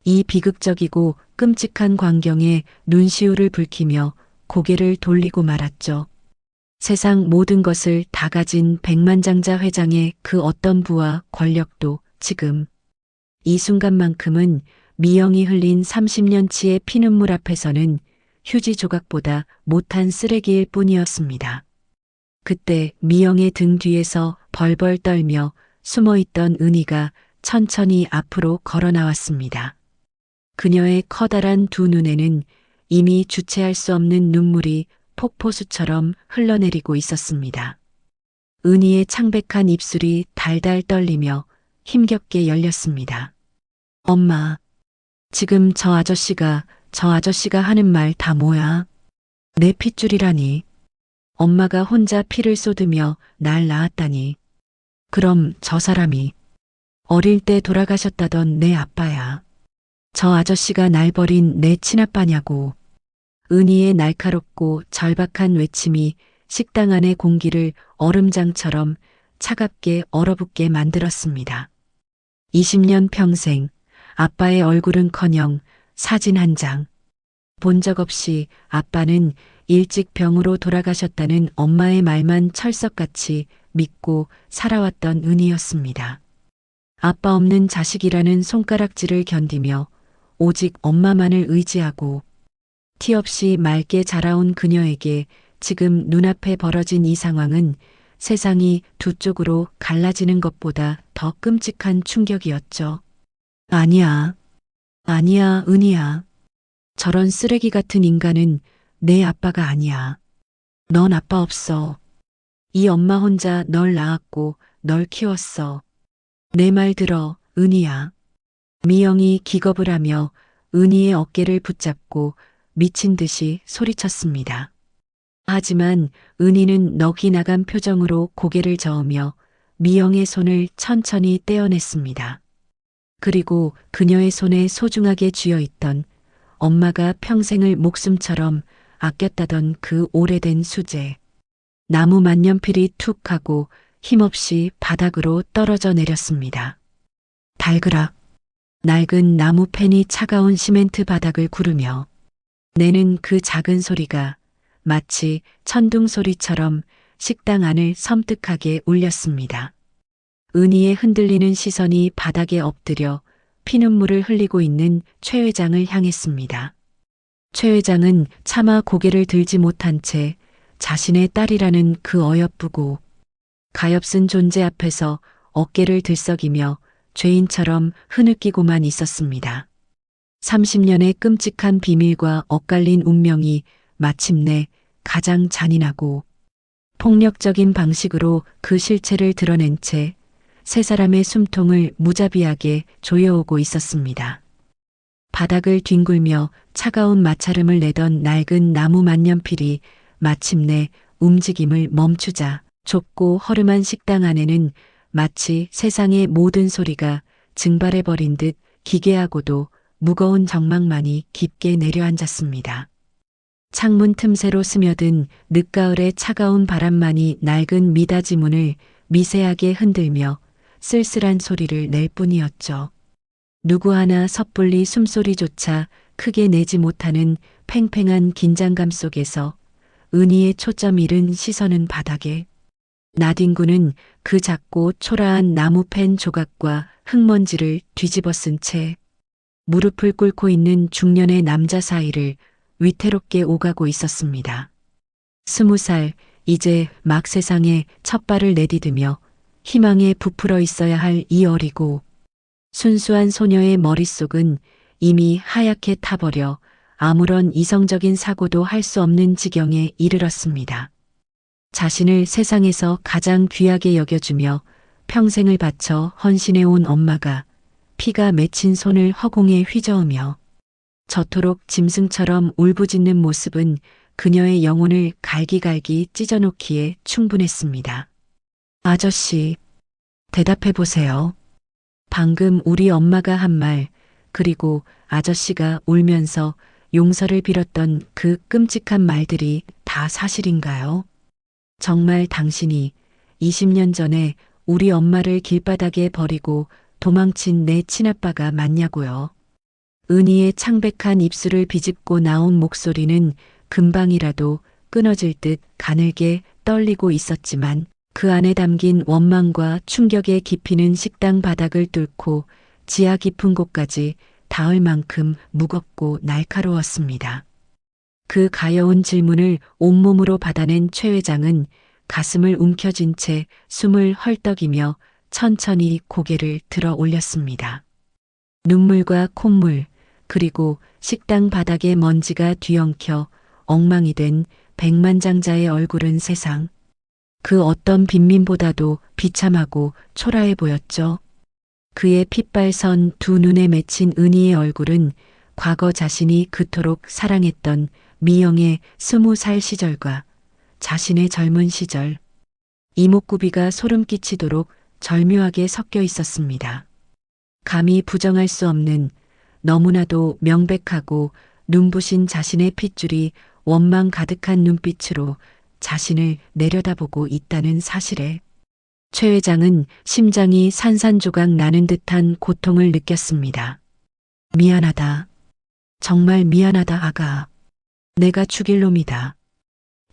이 비극적이고 끔찍한 광경에 눈시울을 붉히며 고개를 돌리고 말았죠. 세상 모든 것을 다 가진 백만장자 회장의 그 어떤 부와 권력도 지금 이 순간만큼은 미영이 흘린 30년치의 피눈물 앞에서는 휴지 조각보다 못한 쓰레기일 뿐이었습니다. 그때 미영의 등 뒤에서 벌벌 떨며 숨어있던 은희가 천천히 앞으로 걸어 나왔습니다. 그녀의 커다란 두 눈에는 이미 주체할 수 없는 눈물이 폭포수처럼 흘러내리고 있었습니다. 은희의 창백한 입술이 달달 떨리며 힘겹게 열렸습니다. 엄마, 지금 저 아저씨가 하는 말 다 뭐야? 내 핏줄이라니. 엄마가 혼자 피를 쏟으며 날 낳았다니. 그럼 저 사람이 어릴 때 돌아가셨다던 내 아빠야. 저 아저씨가 날 버린 내 친아빠냐고. 은희의 날카롭고 절박한 외침이 식당 안의 공기를 얼음장처럼 차갑게 얼어붙게 만들었습니다. 20년 평생 아빠의 얼굴은커녕 사진 한 장. 본 적 없이 아빠는 일찍 병으로 돌아가셨다는 엄마의 말만 철석같이 믿고 살아왔던 은희였습니다. 아빠 없는 자식이라는 손가락질을 견디며 오직 엄마만을 의지하고 티 없이 맑게 자라온 그녀에게 지금 눈앞에 벌어진 이 상황은 세상이 두 쪽으로 갈라지는 것보다 더 끔찍한 충격이었죠. 아니야. 아니야, 은희야. 저런 쓰레기 같은 인간은 내 아빠가 아니야. 넌 아빠 없어. 이 엄마 혼자 널 낳았고 널 키웠어. 내 말 들어, 은희야. 미영이 기겁을 하며 은희의 어깨를 붙잡고 미친 듯이 소리쳤습니다. 하지만 은희는 넋이 나간 표정으로 고개를 저으며 미영의 손을 천천히 떼어냈습니다. 그리고 그녀의 손에 소중하게 쥐어있던 엄마가 평생을 목숨처럼 아꼈다던 그 오래된 수제. 나무 만년필이 툭 하고 힘없이 바닥으로 떨어져 내렸습니다. 달그락. 낡은 나무 펜이 차가운 시멘트 바닥을 구르며 내는 그 작은 소리가 마치 천둥 소리처럼 식당 안을 섬뜩하게 울렸습니다. 은희의 흔들리는 시선이 바닥에 엎드려 피눈물을 흘리고 있는 최 회장을 향했습니다. 최 회장은 차마 고개를 들지 못한 채 자신의 딸이라는 그 어여쁘고 가엾은 존재 앞에서 어깨를 들썩이며 죄인처럼 흐느끼고만 있었습니다. 30년의 끔찍한 비밀과 엇갈린 운명이 마침내 가장 잔인하고 폭력적인 방식으로 그 실체를 드러낸 채 세 사람의 숨통을 무자비하게 조여오고 있었습니다. 바닥을 뒹굴며 차가운 마찰음을 내던 낡은 나무 만년필이 마침내 움직임을 멈추자 좁고 허름한 식당 안에는 마치 세상의 모든 소리가 증발해버린 듯 기괴하고도 무거운 정막만이 깊게 내려앉았습니다. 창문 틈새로 스며든 늦가을의 차가운 바람만이 낡은 미닫이 문을 미세하게 흔들며 쓸쓸한 소리를 낼 뿐이었죠. 누구 하나 섣불리 숨소리조차 크게 내지 못하는 팽팽한 긴장감 속에서 은희의 초점 잃은 시선은 바닥에 나뒹구는 그 작고 초라한 나무펜 조각과 흙먼지를 뒤집어 쓴 채 무릎을 꿇고 있는 중년의 남자 사이를 위태롭게 오가고 있었습니다. 20살, 이제 막 세상에 첫 발을 내디디며 희망에 부풀어 있어야 할 이 어리고 순수한 소녀의 머릿속은 이미 하얗게 타버려 아무런 이성적인 사고도 할 수 없는 지경에 이르렀습니다. 자신을 세상에서 가장 귀하게 여겨주며 평생을 바쳐 헌신해온 엄마가 피가 맺힌 손을 허공에 휘저으며 저토록 짐승처럼 울부짖는 모습은 그녀의 영혼을 갈기갈기 찢어놓기에 충분했습니다. 아저씨, 대답해 보세요. 방금 우리 엄마가 한 말, 그리고 아저씨가 울면서 용서를 빌었던 그 끔찍한 말들이 다 사실인가요? 정말 당신이 20년 전에 우리 엄마를 길바닥에 버리고 도망친 내 친아빠가 맞냐고요. 은희의 창백한 입술을 비집고 나온 목소리는 금방이라도 끊어질 듯 가늘게 떨리고 있었지만 그 안에 담긴 원망과 충격의 깊이는 식당 바닥을 뚫고 지하 깊은 곳까지 닿을 만큼 무겁고 날카로웠습니다. 그 가여운 질문을 온몸으로 받아낸 최 회장은 가슴을 움켜쥔 채 숨을 헐떡이며 천천히 고개를 들어 올렸습니다. 눈물과 콧물, 그리고 식당 바닥에 먼지가 뒤엉켜 엉망이 된 백만장자의 얼굴은 세상 그 어떤 빈민보다도 비참하고 초라해 보였죠. 그의 핏발선 두 눈에 맺힌 은희의 얼굴은 과거 자신이 그토록 사랑했던 미영의 20살 시절과 자신의 젊은 시절, 이목구비가 소름 끼치도록 절묘하게 섞여 있었습니다. 감히 부정할 수 없는 너무나도 명백하고 눈부신 자신의 핏줄이 원망 가득한 눈빛으로 자신을 내려다보고 있다는 사실에 최 회장은 심장이 산산조각 나는 듯한 고통을 느꼈습니다. 미안하다. 정말 미안하다, 아가. 내가 죽일 놈이다.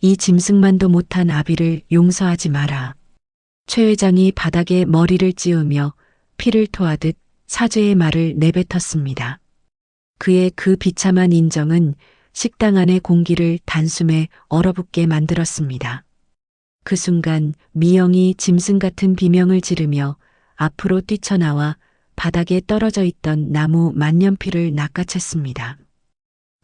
이 짐승만도 못한 아비를 용서하지 마라. 최 회장이 바닥에 머리를 찌우며 피를 토하듯 사죄의 말을 내뱉었습니다. 그의 그 비참한 인정은 식당 안의 공기를 단숨에 얼어붙게 만들었습니다. 그 순간 미영이 짐승 같은 비명을 지르며 앞으로 뛰쳐나와 바닥에 떨어져 있던 나무 만년필을 낚아챘습니다.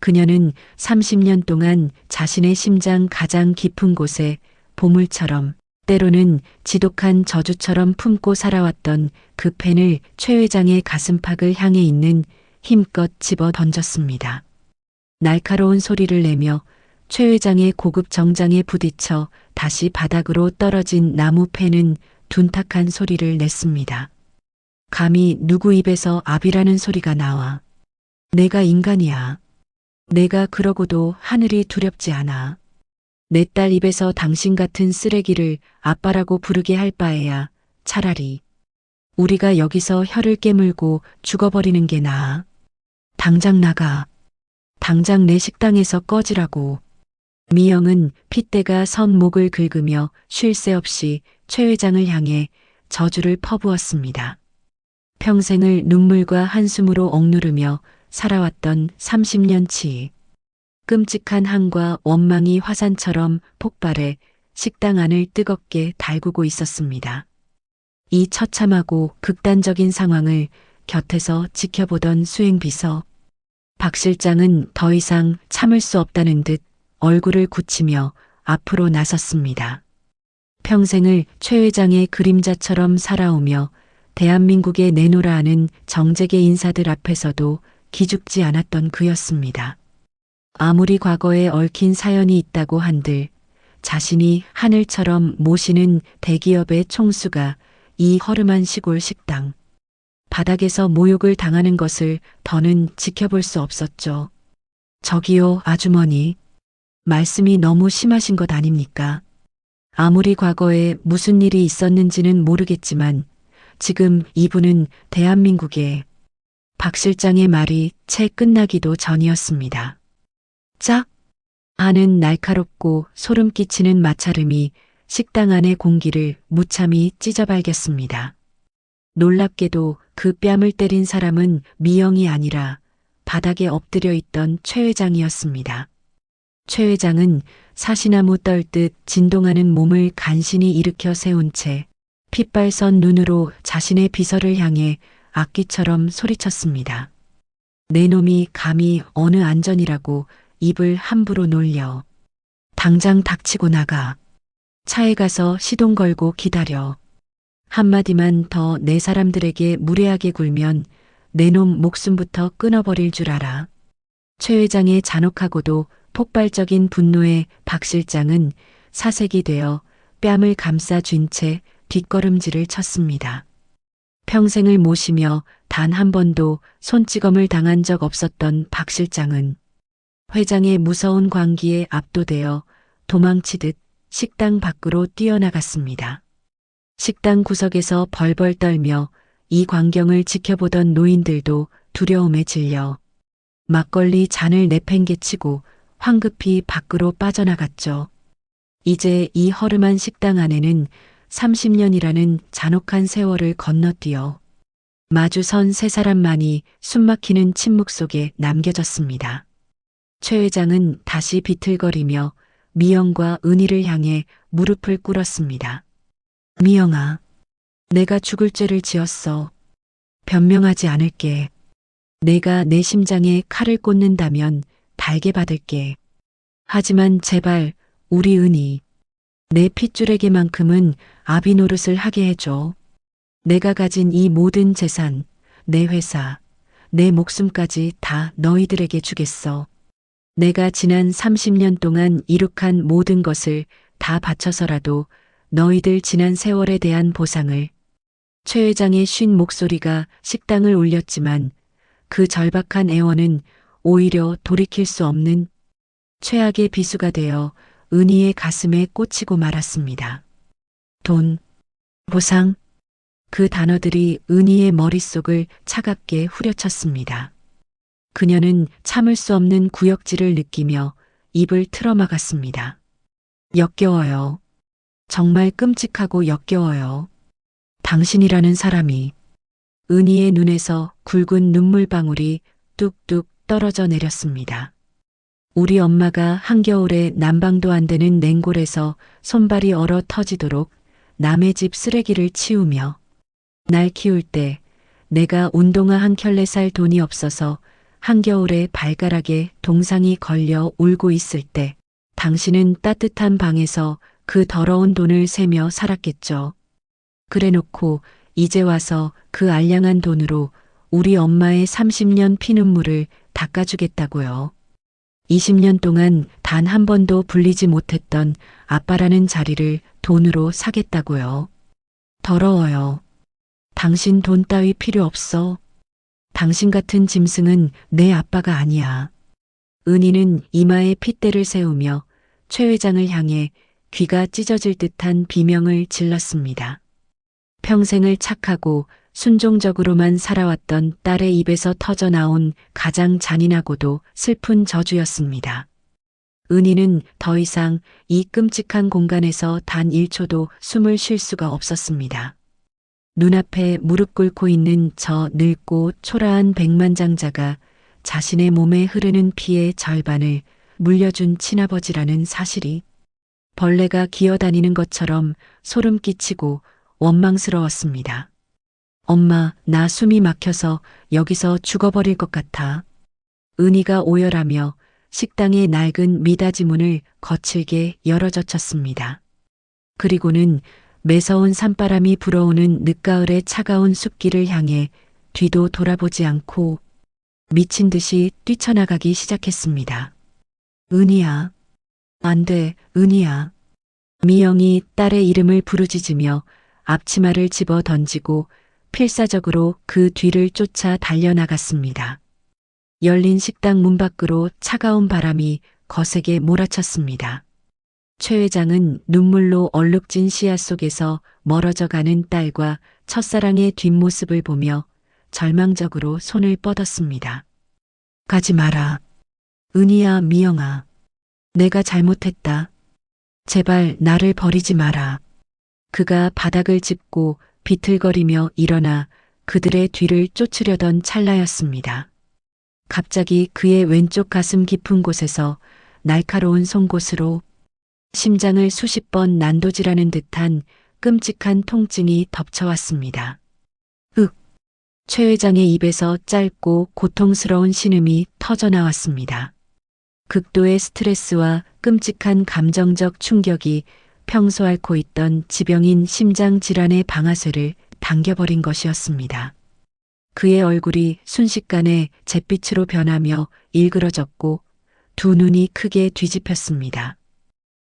그녀는 30년 동안 자신의 심장 가장 깊은 곳에 보물처럼 때로는 지독한 저주처럼 품고 살아왔던 그 펜을 최 회장의 가슴팍을 향해 있는 힘껏 집어 던졌습니다. 날카로운 소리를 내며 최 회장의 고급 정장에 부딪혀 다시 바닥으로 떨어진 나무 펜은 둔탁한 소리를 냈습니다. 감히 누구 입에서 아비라는 소리가 나와. 내가 인간이야. 내가 그러고도 하늘이 두렵지 않아. 내 딸 입에서 당신 같은 쓰레기를 아빠라고 부르게 할 바에야 차라리 우리가 여기서 혀를 깨물고 죽어버리는 게 나아. 당장 나가. 당장 내 식당에서 꺼지라고. 미영은 핏대가 선 목을 긁으며 쉴 새 없이 최 회장을 향해 저주를 퍼부었습니다. 평생을 눈물과 한숨으로 억누르며 살아왔던 30년치 끔찍한 한과 원망이 화산처럼 폭발해 식당 안을 뜨겁게 달구고 있었습니다. 이 처참하고 극단적인 상황을 곁에서 지켜보던 수행비서 박 실장은 더 이상 참을 수 없다는 듯 얼굴을 굳히며 앞으로 나섰습니다. 평생을 최 회장의 그림자처럼 살아오며 대한민국에 내놓으라 하는 정재계 인사들 앞에서도 기죽지 않았던 그였습니다. 아무리 과거에 얽힌 사연이 있다고 한들 자신이 하늘처럼 모시는 대기업의 총수가 이 허름한 시골 식당 바닥에서 모욕을 당하는 것을 더는 지켜볼 수 없었죠. 저기요, 아주머니. 말씀이 너무 심하신 것 아닙니까? 아무리 과거에 무슨 일이 있었는지는 모르겠지만 지금 이분은 대한민국의 박 실장의 말이 채 끝나기도 전이었습니다. 짝! 하는 날카롭고 소름 끼치는 마찰음이 식당 안의 공기를 무참히 찢어발겼습니다. 놀랍게도 그 뺨을 때린 사람은 미영이 아니라 바닥에 엎드려 있던 최 회장이었습니다. 최 회장은 사시나무 떨듯 진동하는 몸을 간신히 일으켜 세운 채 핏발선 눈으로 자신의 비서를 향해 악기처럼 소리쳤습니다. 내 놈이 감히 어느 안전이라고 입을 함부로 놀려. 당장 닥치고 나가. 차에 가서 시동 걸고 기다려. 한마디만 더 내 사람들에게 무례하게 굴면 내 놈 목숨부터 끊어버릴 줄 알아. 최 회장의 잔혹하고도 폭발적인 분노에 박 실장은 사색이 되어 뺨을 감싸 쥔 채 뒷걸음질을 쳤습니다. 평생을 모시며 단 한 번도 손찌검을 당한 적 없었던 박 실장은 회장의 무서운 광기에 압도되어 도망치듯 식당 밖으로 뛰어나갔습니다. 식당 구석에서 벌벌 떨며 이 광경을 지켜보던 노인들도 두려움에 질려 막걸리 잔을 내팽개치고 황급히 밖으로 빠져나갔죠. 이제 이 허름한 식당 안에는 30년이라는 잔혹한 세월을 건너뛰어 마주선 세 사람만이 숨막히는 침묵 속에 남겨졌습니다. 최 회장은 다시 비틀거리며 미영과 은희를 향해 무릎을 꿇었습니다. 미영아, 내가 죽을 죄를 지었어. 변명하지 않을게. 내가 내 심장에 칼을 꽂는다면 달게 받을게. 하지만 제발 우리 은희, 내 핏줄에게만큼은 아비 노릇을 하게 해줘. 내가 가진 이 모든 재산, 내 회사, 내 목숨까지 다 너희들에게 주겠어. 내가 지난 30년 동안 이룩한 모든 것을 다 바쳐서라도 너희들 지난 세월에 대한 보상을. 최 회장의 쉰 목소리가 식당을 울렸지만 그 절박한 애원은 오히려 돌이킬 수 없는 최악의 비수가 되어 은희의 가슴에 꽂히고 말았습니다. 돈, 보상, 그 단어들이 은희의 머릿속을 차갑게 후려쳤습니다. 그녀는 참을 수 없는 구역질을 느끼며 입을 틀어막았습니다. 역겨워요. 정말 끔찍하고 역겨워요. 당신이라는 사람이. 은희의 눈에서 굵은 눈물방울이 뚝뚝 떨어져 내렸습니다. 우리 엄마가 한겨울에 난방도 안 되는 냉골에서 손발이 얼어 터지도록 남의 집 쓰레기를 치우며 날 키울 때 내가 운동화 한 켤레 살 돈이 없어서 한겨울에 발가락에 동상이 걸려 울고 있을 때 당신은 따뜻한 방에서 그 더러운 돈을 세며 살았겠죠. 그래놓고 이제 와서 그 알량한 돈으로 우리 엄마의 30년 피눈물을 닦아주겠다고요. 20년 동안 단 한 번도 불리지 못했던 아빠라는 자리를 돈으로 사겠다고요. 더러워요. 당신 돈 따위 필요 없어. 당신 같은 짐승은 내 아빠가 아니야. 은희는 이마에 핏대를 세우며 최 회장을 향해 귀가 찢어질 듯한 비명을 질렀습니다. 평생을 착하고 순종적으로만 살아왔던 딸의 입에서 터져나온 가장 잔인하고도 슬픈 저주였습니다. 은희는 더 이상 이 끔찍한 공간에서 단 1초도 숨을 쉴 수가 없었습니다. 눈앞에 무릎 꿇고 있는 저 늙고 초라한 백만장자가 자신의 몸에 흐르는 피의 절반을 물려준 친아버지라는 사실이 벌레가 기어다니는 것처럼 소름 끼치고 원망스러웠습니다. 엄마, 나 숨이 막혀서 여기서 죽어버릴 것 같아. 은희가 오열하며 식당의 낡은 미닫이 문을 거칠게 열어젖혔습니다. 그리고는 매서운 산바람이 불어오는 늦가을의 차가운 숲길을 향해 뒤도 돌아보지 않고 미친 듯이 뛰쳐나가기 시작했습니다. 은희야. 안 돼, 은희야. 미영이 딸의 이름을 부르짖으며 앞치마를 집어 던지고 필사적으로 그 뒤를 쫓아 달려나갔습니다. 열린 식당 문 밖으로 차가운 바람이 거세게 몰아쳤습니다. 최 회장은 눈물로 얼룩진 시야 속에서 멀어져 가는 딸과 첫사랑의 뒷모습을 보며 절망적으로 손을 뻗었습니다. 가지 마라. 은희야, 미영아. 내가 잘못했다. 제발 나를 버리지 마라. 그가 바닥을 짚고 비틀거리며 일어나 그들의 뒤를 쫓으려던 찰나였습니다. 갑자기 그의 왼쪽 가슴 깊은 곳에서 날카로운 송곳으로 심장을 수십 번 난도질하는 듯한 끔찍한 통증이 덮쳐왔습니다. 최 회장의 입에서 짧고 고통스러운 신음이 터져나왔습니다. 극도의 스트레스와 끔찍한 감정적 충격이 평소 앓고 있던 지병인 심장 질환의 방아쇠를 당겨버린 것이었습니다. 그의 얼굴이 순식간에 잿빛으로 변하며 일그러졌고 두 눈이 크게 뒤집혔습니다.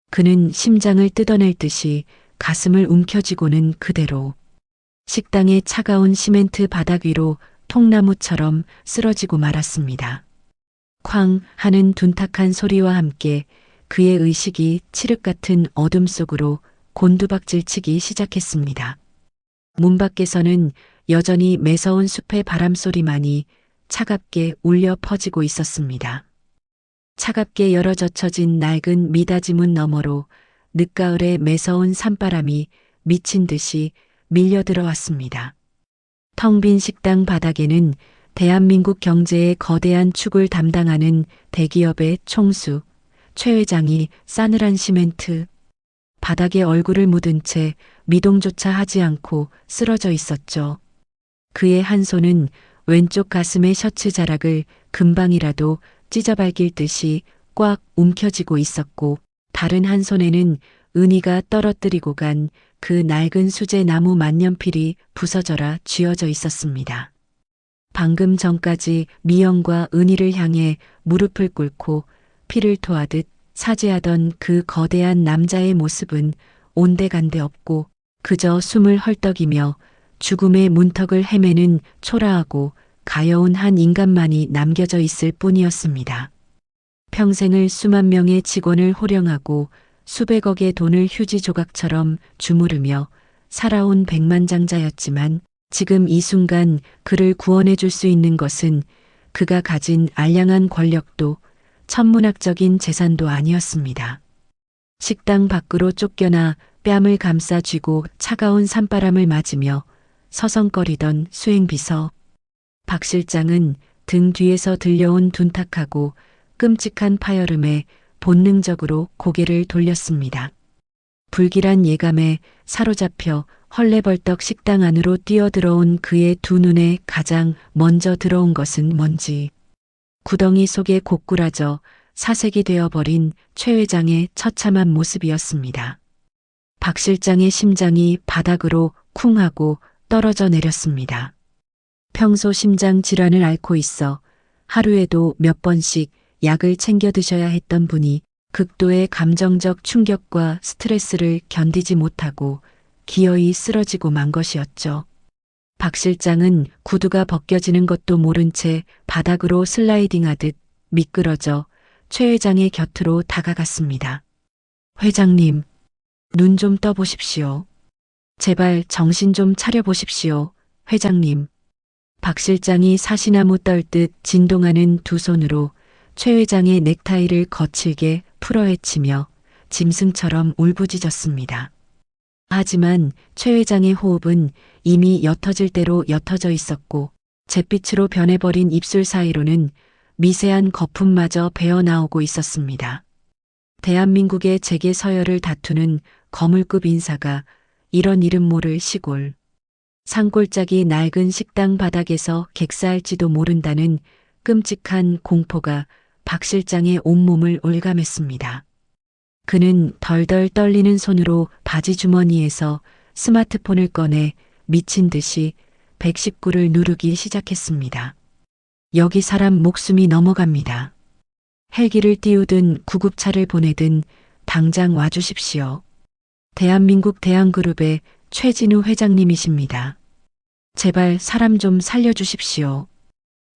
그는 심장을 뜯어낼 듯이 가슴을 움켜쥐고는 그대로 식당의 차가운 시멘트 바닥 위로 통나무처럼 쓰러지고 말았습니다. 쾅 하는 둔탁한 소리와 함께 그의 의식이 칠흑 같은 어둠 속으로 곤두박질치기 시작했습니다. 문 밖에서는 여전히 매서운 숲의 바람소리만이 차갑게 울려 퍼지고 있었습니다. 차갑게 열어 젖혀진 낡은 미닫이 문 너머로 늦가을의 매서운 산바람이 미친 듯이 밀려 들어왔습니다. 텅 빈 식당 바닥에는 대한민국 경제의 거대한 축을 담당하는 대기업의 총수, 최 회장이 싸늘한 시멘트 바닥에 얼굴을 묻은 채 미동조차 하지 않고 쓰러져 있었죠. 그의 한 손은 왼쪽 가슴의 셔츠 자락을 금방이라도 찢어발길 듯이 꽉 움켜쥐고 있었고 다른 한 손에는 은희가 떨어뜨리고 간 그 낡은 수제 나무 만년필이 부서져라 쥐어져 있었습니다. 방금 전까지 미영과 은희를 향해 무릎을 꿇고 피를 토하듯 사죄하던 그 거대한 남자의 모습은 온데간데 없고 그저 숨을 헐떡이며 죽음의 문턱을 헤매는 초라하고 가여운 한 인간만이 남겨져 있을 뿐이었습니다. 평생을 수만 명의 직원을 호령하고 수백억의 돈을 휴지 조각처럼 주무르며 살아온 백만장자였지만 지금 이 순간 그를 구원해 줄 수 있는 것은 그가 가진 알량한 권력도 천문학적인 재산도 아니었습니다. 식당 밖으로 쫓겨나 뺨을 감싸 쥐고 차가운 산바람을 맞으며 서성거리던 수행비서 박 실장은 등 뒤에서 들려온 둔탁하고 끔찍한 파열음에 본능적으로 고개를 돌렸습니다. 불길한 예감에 사로잡혀 헐레벌떡 식당 안으로 뛰어들어온 그의 두 눈에 가장 먼저 들어온 것은 뭔지 구덩이 속에 고꾸라져 사색이 되어버린 최 회장의 처참한 모습이었습니다. 박 실장의 심장이 바닥으로 쿵 하고 떨어져 내렸습니다. 평소 심장 질환을 앓고 있어 하루에도 몇 번씩 약을 챙겨 드셔야 했던 분이 극도의 감정적 충격과 스트레스를 견디지 못하고 기어이 쓰러지고 만 것이었죠. 박 실장은 구두가 벗겨지는 것도 모른 채 바닥으로 슬라이딩하듯 미끄러져 최 회장의 곁으로 다가갔습니다. 회장님, 눈 좀 떠보십시오. 제발 정신 좀 차려보십시오, 회장님. 박 실장이 사시나무 떨듯 진동하는 두 손으로 최 회장의 넥타이를 거칠게 풀어헤치며 짐승처럼 울부짖었습니다. 하지만 최 회장의 호흡은 이미 옅어질 대로 옅어져 있었고 잿빛으로 변해버린 입술 사이로는 미세한 거품마저 배어나오고 있었습니다. 대한민국의 재계 서열을 다투는 거물급 인사가 이런 이름 모를 시골 산골짜기 낡은 식당 바닥에서 객사할지도 모른다는 끔찍한 공포가 박 실장의 온몸을 올감했습니다. 그는 덜덜 떨리는 손으로 바지 주머니에서 스마트폰을 꺼내 미친 듯이 119를 누르기 시작했습니다. 여기 사람 목숨이 넘어갑니다. 헬기를 띄우든 구급차를 보내든 당장 와주십시오. 대한민국 대한그룹의 최진우 회장님이십니다. 제발 사람 좀 살려주십시오.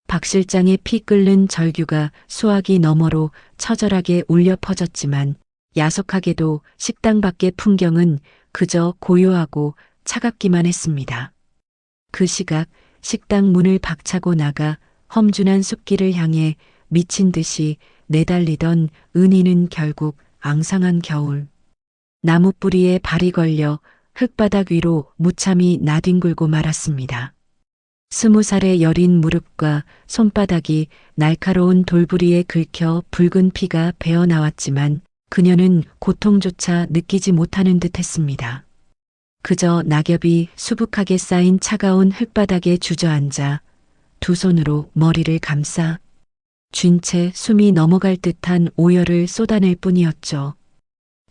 박 실장의 피 끓는 절규가 수화기 너머로 처절하게 울려 퍼졌지만 야속하게도 식당 밖의 풍경은 그저 고요하고 차갑기만 했습니다. 그 시각 식당 문을 박차고 나가 험준한 숲길을 향해 미친 듯이 내달리던 은희는 결국 앙상한 겨울 나무 뿌리에 발이 걸려 흙바닥 위로 무참히 나뒹굴고 말았습니다. 20살의 여린 무릎과 손바닥이 날카로운 돌부리에 긁혀 붉은 피가 배어나왔지만 그녀는 고통조차 느끼지 못하는 듯 했습니다. 그저 낙엽이 수북하게 쌓인 차가운 흙바닥에 주저앉아 두 손으로 머리를 감싸 쥔 채 숨이 넘어갈 듯한 오열을 쏟아낼 뿐이었죠.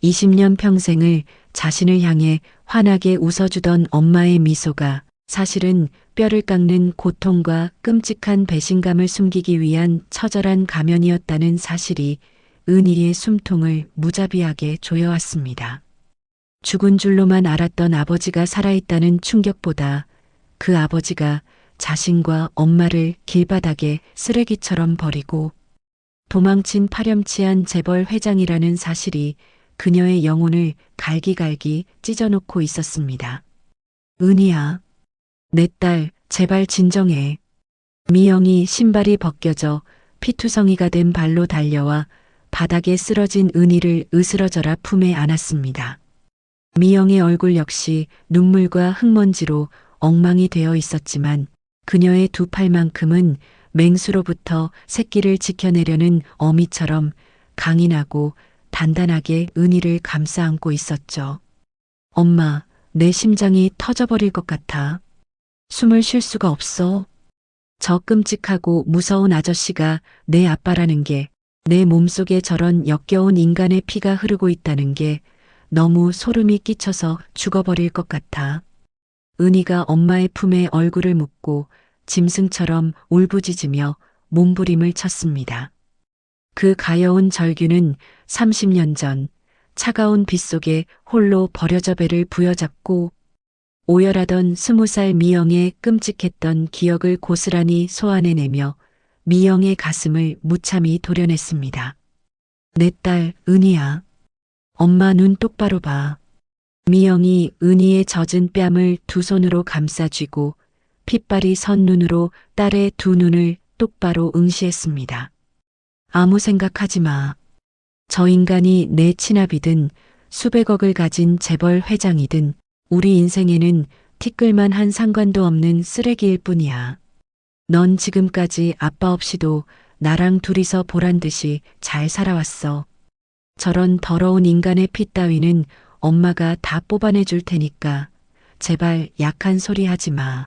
20년 평생을 자신을 향해 환하게 웃어주던 엄마의 미소가 사실은 뼈를 깎는 고통과 끔찍한 배신감을 숨기기 위한 처절한 가면이었다는 사실이 은희의 숨통을 무자비하게 조여왔습니다. 죽은 줄로만 알았던 아버지가 살아있다는 충격보다 그 아버지가 자신과 엄마를 길바닥에 쓰레기처럼 버리고 도망친 파렴치한 재벌 회장이라는 사실이 그녀의 영혼을 갈기갈기 찢어놓고 있었습니다. 은희야, 내 딸, 제발 진정해. 미영이 신발이 벗겨져 피투성이가 된 발로 달려와 바닥에 쓰러진 은희를 으스러져라 품에 안았습니다. 미영의 얼굴 역시 눈물과 흙먼지로 엉망이 되어 있었지만 그녀의 두 팔만큼은 맹수로부터 새끼를 지켜내려는 어미처럼 강인하고 단단하게 은희를 감싸 안고 있었죠. 엄마, 내 심장이 터져버릴 것 같아. 숨을 쉴 수가 없어. 저 끔찍하고 무서운 아저씨가 내 아빠라는 게, 내 몸속에 저런 역겨운 인간의 피가 흐르고 있다는 게 너무 소름이 끼쳐서 죽어버릴 것 같아. 은희가 엄마의 품에 얼굴을 묻고 짐승처럼 울부짖으며 몸부림을 쳤습니다. 그 가여운 절규는 30년 전 차가운 빗속에 홀로 버려져 배를 부여잡고 오열하던 20살 미영의 끔찍했던 기억을 고스란히 소환해내며 미영의 가슴을 무참히 도려냈습니다. 내 딸 은희야. 엄마 눈 똑바로 봐. 미영이 은희의 젖은 뺨을 두 손으로 감싸쥐고 핏발이 선 눈으로 딸의 두 눈을 똑바로 응시했습니다. 아무 생각하지 마. 저 인간이 내 친아비든 수백억을 가진 재벌 회장이든 우리 인생에는 티끌만한 상관도 없는 쓰레기일 뿐이야. 넌 지금까지 아빠 없이도 나랑 둘이서 보란 듯이 잘 살아왔어. 저런 더러운 인간의 피 따위는 엄마가 다 뽑아내 줄 테니까 제발 약한 소리 하지 마.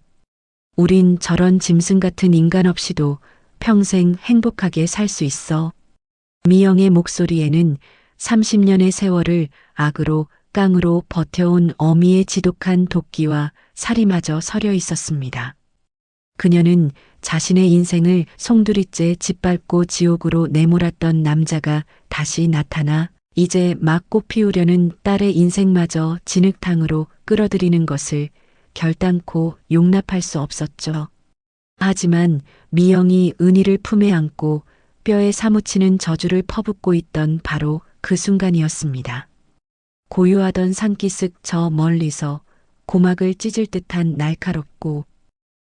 우린 저런 짐승 같은 인간 없이도 평생 행복하게 살 수 있어. 미영의 목소리에는 30년의 세월을 악으로 깡으로 버텨온 어미의 지독한 도끼와 살이마저 서려 있었습니다. 그녀는 자신의 인생을 송두리째 짓밟고 지옥으로 내몰았던 남자가 다시 나타나 이제 막 꽃피우려는 딸의 인생마저 진흙탕으로 끌어들이는 것을 결단코 용납할 수 없었죠. 하지만 미영이 은희를 품에 안고 뼈에 사무치는 저주를 퍼붓고 있던 바로 그 순간이었습니다. 고요하던 산기슭 저 멀리서 고막을 찢을 듯한 날카롭고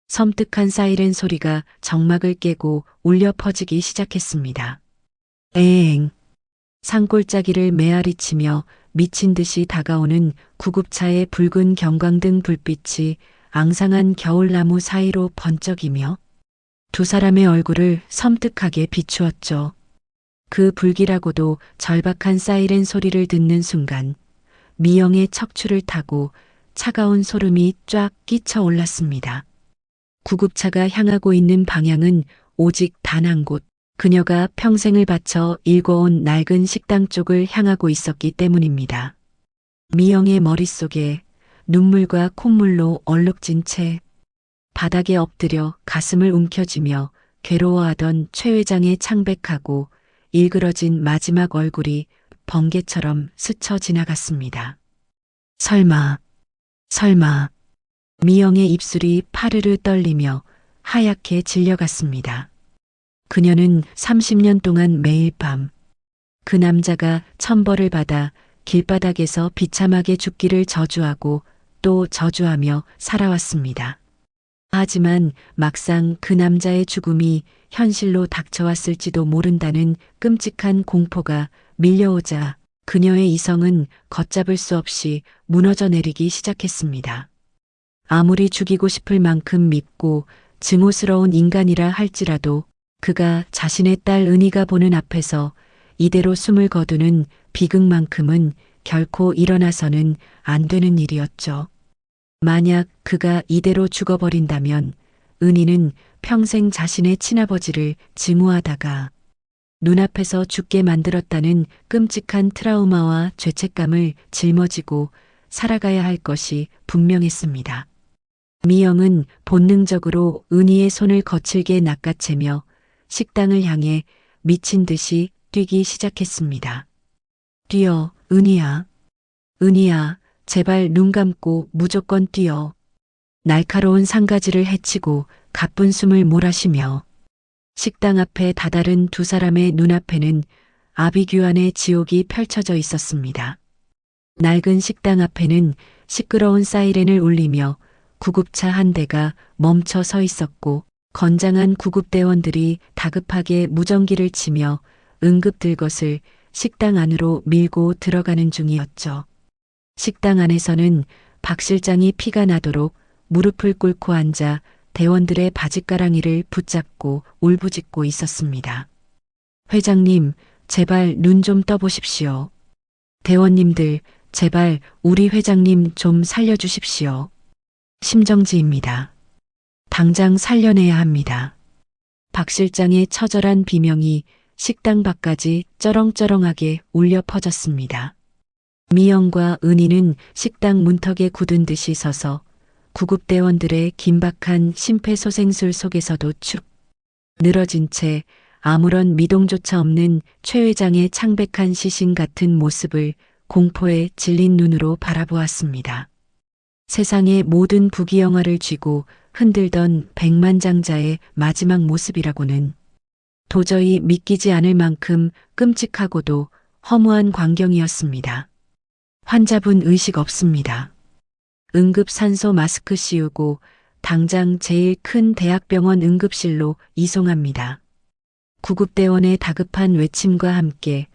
섬뜩한 사이렌 소리가 정막을 깨고 울려 퍼지기 시작했습니다. 에엥. 산골짜기를 메아리치며 미친 듯이 다가오는 구급차의 붉은 경광등 불빛이 앙상한 겨울나무 사이로 번쩍이며 두 사람의 얼굴을 섬뜩하게 비추었죠. 그 불길하고도 절박한 사이렌 소리를 듣는 순간 미영의 척추를 타고 차가운 소름이 쫙 끼쳐 올랐습니다. 구급차가 향하고 있는 방향은 오직 단 한 곳, 그녀가 평생을 바쳐 일궈온 낡은 식당 쪽을 향하고 있었기 때문입니다. 미영의 머릿속에 눈물과 콧물로 얼룩진 채 바닥에 엎드려 가슴을 움켜쥐며 괴로워하던 최 회장의 창백하고 일그러진 마지막 얼굴이 번개처럼 스쳐 지나갔습니다. 설마. 미영의 입술이 파르르 떨리며 하얗게 질려갔습니다. 그녀는 30년 동안 매일 밤 그 남자가 천벌을 받아 길바닥에서 비참하게 죽기를 저주하고 또 저주하며 살아왔습니다. 하지만 막상 그 남자의 죽음이 현실로 닥쳐왔을지도 모른다는 끔찍한 공포가 밀려오자 그녀의 이성은 걷잡을 수 없이 무너져 내리기 시작했습니다. 아무리 죽이고 싶을 만큼 밉고 증오스러운 인간이라 할지라도 그가 자신의 딸 은희가 보는 앞에서 이대로 숨을 거두는 비극만큼은 결코 일어나서는 안 되는 일이었죠. 만약 그가 이대로 죽어버린다면 은희는 평생 자신의 친아버지를 증오하다가 눈앞에서 죽게 만들었다는 끔찍한 트라우마와 죄책감을 짊어지고 살아가야 할 것이 분명했습니다. 미영은 본능적으로 은희의 손을 거칠게 낚아채며 식당을 향해 미친 듯이 뛰기 시작했습니다. 뛰어, 은희야. 은희야, 제발 눈 감고 무조건 뛰어. 날카로운 상가지를 헤치고 가쁜 숨을 몰아쉬며 식당 앞에 다다른 두 사람의 눈앞에는 아비규환의 지옥이 펼쳐져 있었습니다. 낡은 식당 앞에는 시끄러운 사이렌을 울리며 구급차 한 대가 멈춰 서 있었고 건장한 구급대원들이 다급하게 무전기를 치며 응급들것을 식당 안으로 밀고 들어가는 중이었죠. 식당 안에서는 박 실장이 피가 나도록 무릎을 꿇고 앉아 대원들의 바짓가랑이를 붙잡고 울부짖고 있었습니다. 회장님, 제발 눈 좀 떠보십시오. 대원님들, 제발 우리 회장님 좀 살려주십시오. 심정지입니다. 당장 살려내야 합니다. 박 실장의 처절한 비명이 식당 밖까지 쩌렁쩌렁하게 울려 퍼졌습니다. 미영과 은희는 식당 문턱에 굳은 듯이 서서 구급대원들의 긴박한 심폐소생술 속에서도 축 늘어진 채 아무런 미동조차 없는 최 회장의 창백한 시신 같은 모습을 공포에 질린 눈으로 바라보았습니다. 세상의 모든 부귀영화를 쥐고 흔들던 백만장자의 마지막 모습이라고는 도저히 믿기지 않을 만큼 끔찍하고도 허무한 광경이었습니다. 환자분 의식 없습니다. 응급산소 마스크 씌우고 당장 제일 큰 대학병원 응급실로 이송합니다. 구급대원의 다급한 외침과 함께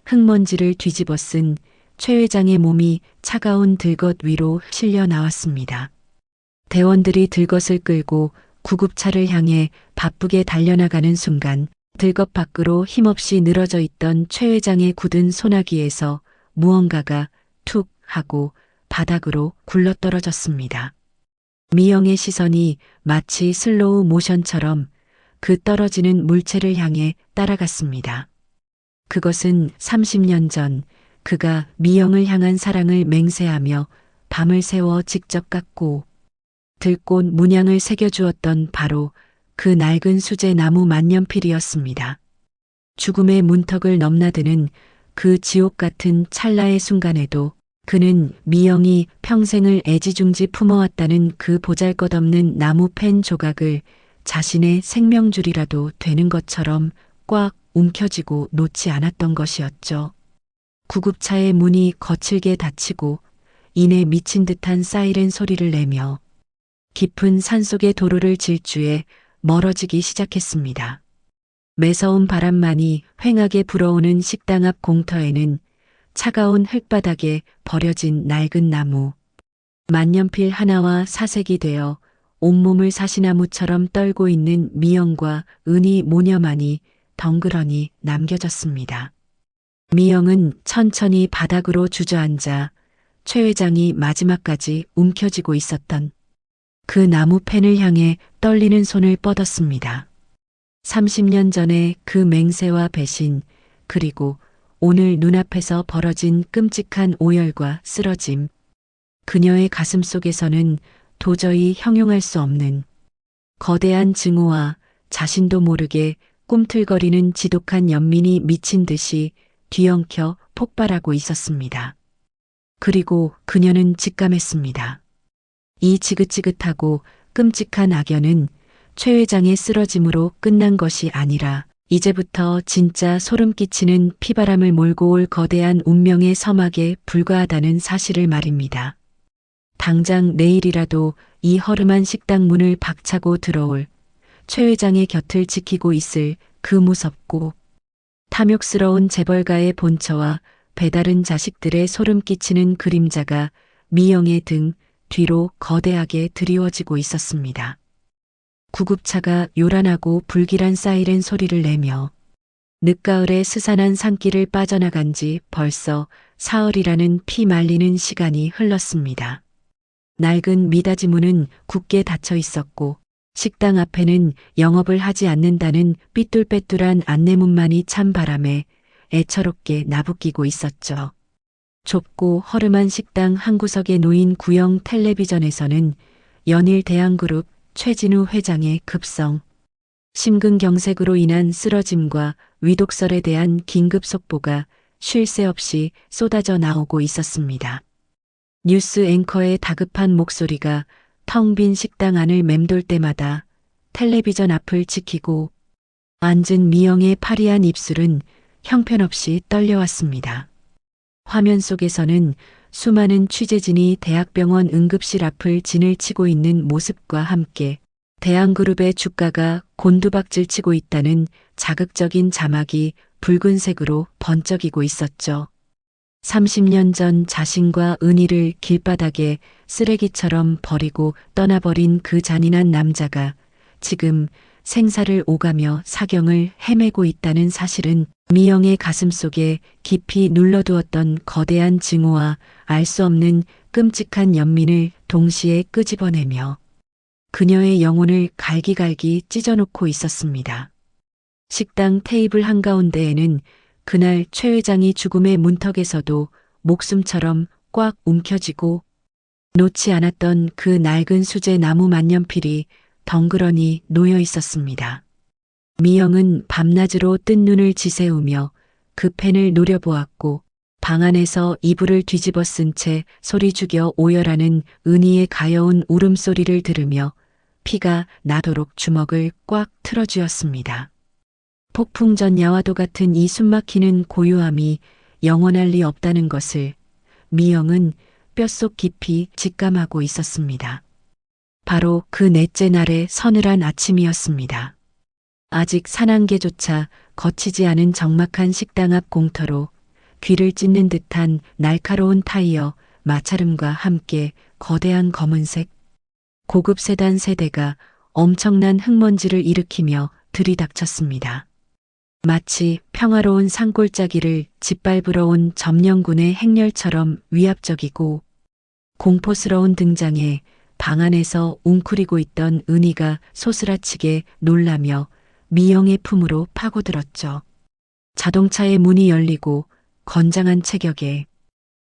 흙먼지를 뒤집어 쓴 최 회장의 몸이 차가운 들것 위로 실려 나왔습니다. 대원들이 들것을 끌고 구급차를 향해 바쁘게 달려나가는 순간 들것 밖으로 힘없이 늘어져 있던 최 회장의 굳은 소나기에서 무언가가 툭 하고 바닥으로 굴러떨어졌습니다. 미영의 시선이 마치 슬로우 모션처럼 그 떨어지는 물체를 향해 따라갔습니다. 그것은 30년 전 그가 미영을 향한 사랑을 맹세하며 밤을 새워 직접 깎고 들꽃 문양을 새겨주었던 바로 그 낡은 수제 나무 만년필이었습니다. 죽음의 문턱을 넘나드는 그 지옥 같은 찰나의 순간에도 그는 미영이 평생을 애지중지 품어왔다는 그 보잘것없는 나무 펜 조각을 자신의 생명줄이라도 되는 것처럼 꽉 움켜쥐고 놓지 않았던 것이었죠. 구급차의 문이 거칠게 닫히고 이내 미친 듯한 사이렌 소리를 내며 깊은 산속의 도로를 질주해 멀어지기 시작했습니다. 매서운 바람만이 휑하게 불어오는 식당 앞 공터에는 차가운 흙바닥에 버려진 낡은 나무, 만년필 하나와 사색이 되어 온몸을 사시나무처럼 떨고 있는 미영과 은희 모녀만이 덩그러니 남겨졌습니다. 미영은 천천히 바닥으로 주저앉아 최 회장이 마지막까지 움켜쥐고 있었던 그 나무 펜을 향해 떨리는 손을 뻗었습니다. 30년 전의 그 맹세와 배신, 그리고 오늘 눈앞에서 벌어진 끔찍한 오열과 쓰러짐, 그녀의 가슴 속에서는 도저히 형용할 수 없는 거대한 증오와 자신도 모르게 꿈틀거리는 지독한 연민이 미친 듯이 뒤엉켜 폭발하고 있었습니다. 그리고 그녀는 직감했습니다. 이 지긋지긋하고 끔찍한 악연은 최 회장의 쓰러짐으로 끝난 것이 아니라 이제부터 진짜 소름 끼치는 피바람을 몰고 올 거대한 운명의 서막에 불과하다는 사실을 말입니다. 당장 내일이라도 이 허름한 식당 문을 박차고 들어올 최 회장의 곁을 지키고 있을 그 무섭고 탐욕스러운 재벌가의 본처와 배다른 자식들의 소름 끼치는 그림자가 미영의 등 뒤로 거대하게 드리워지고 있었습니다. 구급차가 요란하고 불길한 사이렌 소리를 내며 늦가을의 스산한 산길을 빠져나간 지 벌써 사흘이라는 피 말리는 시간이 흘렀습니다. 낡은 미닫이 문은 굳게 닫혀 있었고 식당 앞에는 영업을 하지 않는다는 삐뚤빼뚤한 안내문만이 찬 바람에 애처롭게 나부끼고 있었죠. 좁고 허름한 식당 한 구석에 놓인 구형 텔레비전에서는 연일 대한그룹 최진우 회장의 급성, 심근경색으로 인한 쓰러짐과 위독설에 대한 긴급 속보가 쉴 새 없이 쏟아져 나오고 있었습니다. 뉴스 앵커의 다급한 목소리가 텅 빈 식당 안을 맴돌 때마다 텔레비전 앞을 지키고 앉은 미영의 파리한 입술은 형편없이 떨려왔습니다. 화면 속에서는 수많은 취재진이 대학병원 응급실 앞을 진을 치고 있는 모습과 함께 대한그룹의 주가가 곤두박질 치고 있다는 자극적인 자막이 붉은색으로 번쩍이고 있었죠. 30년 전 자신과 은희를 길바닥에 쓰레기처럼 버리고 떠나버린 그 잔인한 남자가 지금 생사를 오가며 사경을 헤매고 있다는 사실은 미영의 가슴 속에 깊이 눌러두었던 거대한 증오와 알 수 없는 끔찍한 연민을 동시에 끄집어내며 그녀의 영혼을 갈기갈기 찢어놓고 있었습니다. 식당 테이블 한가운데에는 그날 최 회장이 죽음의 문턱에서도 목숨처럼 꽉 움켜쥐고 놓지 않았던 그 낡은 수제 나무 만년필이 덩그러니 놓여 있었습니다. 미영은 밤낮으로 뜬 눈을 지새우며 그 펜을 노려보았고 방 안에서 이불을 뒤집어 쓴 채 소리 죽여 오열하는 은희의 가여운 울음소리를 들으며 피가 나도록 주먹을 꽉 틀어쥐었습니다. 폭풍전 야화도 같은 이 숨막히는 고요함이 영원할 리 없다는 것을 미영은 뼛속 깊이 직감하고 있었습니다. 바로 그 넷째 날의 서늘한 아침이었습니다. 아직 산안개조차 거치지 않은 적막한 식당 앞 공터로 귀를 찢는 듯한 날카로운 타이어 마찰음과 함께 거대한 검은색 고급 세단 세대가 엄청난 흙먼지를 일으키며 들이닥쳤습니다. 마치 평화로운 산골짜기를 짓밟으러 온 점령군의 행렬처럼 위압적이고 공포스러운 등장에 방 안에서 웅크리고 있던 은희가 소스라치게 놀라며 미영의 품으로 파고들었죠. 자동차의 문이 열리고 건장한 체격에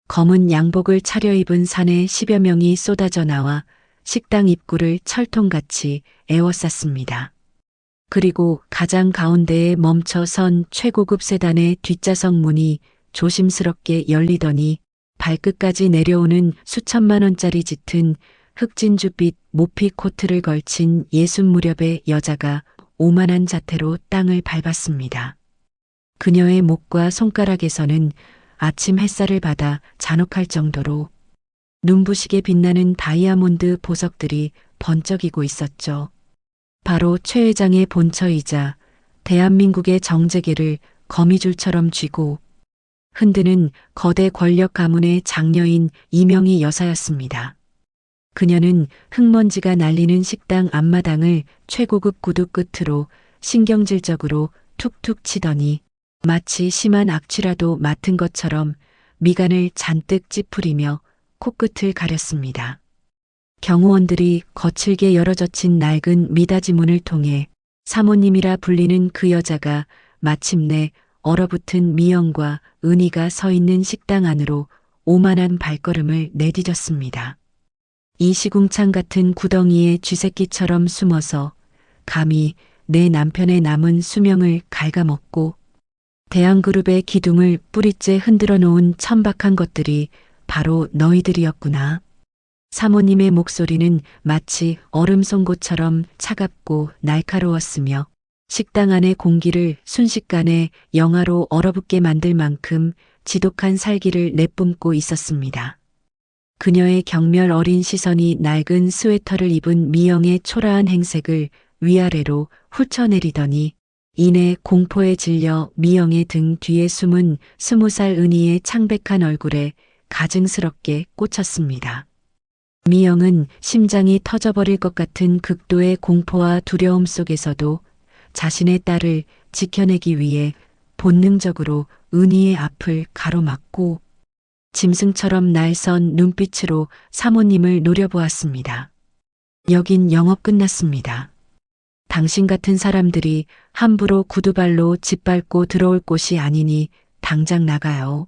검은 양복을 차려입은 사내 10여 명이 쏟아져 나와 식당 입구를 철통같이 에워쌌습니다. 그리고 가장 가운데에 멈춰선 최고급 세단의 뒷좌석 문이 조심스럽게 열리더니 발끝까지 내려오는 수천만 원짜리 짙은 흑진주빛 모피 코트를 걸친 60 무렵의 여자가 오만한 자태로 땅을 밟았습니다. 그녀의 목과 손가락에서는 아침 햇살을 받아 잔혹할 정도로 눈부시게 빛나는 다이아몬드 보석들이 번쩍이고 있었죠. 바로 최 회장의 본처이자 대한민국의 정재계를 거미줄처럼 쥐고 흔드는 거대 권력 가문의 장녀인 이명희 여사였습니다. 그녀는 흙먼지가 날리는 식당 앞마당을 최고급 구두 끝으로 신경질적으로 툭툭 치더니 마치 심한 악취라도 맡은 것처럼 미간을 잔뜩 찌푸리며 코끝을 가렸습니다. 경호원들이 거칠게 열어젖힌 낡은 미닫이 문을 통해 사모님이라 불리는 그 여자가 마침내 얼어붙은 미영과 은희가 서 있는 식당 안으로 오만한 발걸음을 내디뎠습니다. 이 시궁창 같은 구덩이에 쥐새끼처럼 숨어서 감히 내 남편의 남은 수명을 갉아먹고 대한그룹의 기둥을 뿌리째 흔들어 놓은 천박한 것들이 바로 너희들이었구나. 사모님의 목소리는 마치 얼음 송곳처럼 차갑고 날카로웠으며 식당 안의 공기를 순식간에 영하로 얼어붙게 만들 만큼 지독한 살기를 내뿜고 있었습니다. 그녀의 경멸 어린 시선이 낡은 스웨터를 입은 미영의 초라한 행색을 위아래로 훑어내리더니 이내 공포에 질려 미영의 등 뒤에 숨은 20살 은희의 창백한 얼굴에 가증스럽게 꽂혔습니다. 미영은 심장이 터져버릴 것 같은 극도의 공포와 두려움 속에서도 자신의 딸을 지켜내기 위해 본능적으로 은희의 앞을 가로막고 짐승처럼 날선 눈빛으로 사모님을 노려보았습니다. 여긴 영업 끝났습니다. 당신 같은 사람들이 함부로 구두발로 짓밟고 들어올 곳이 아니니 당장 나가요.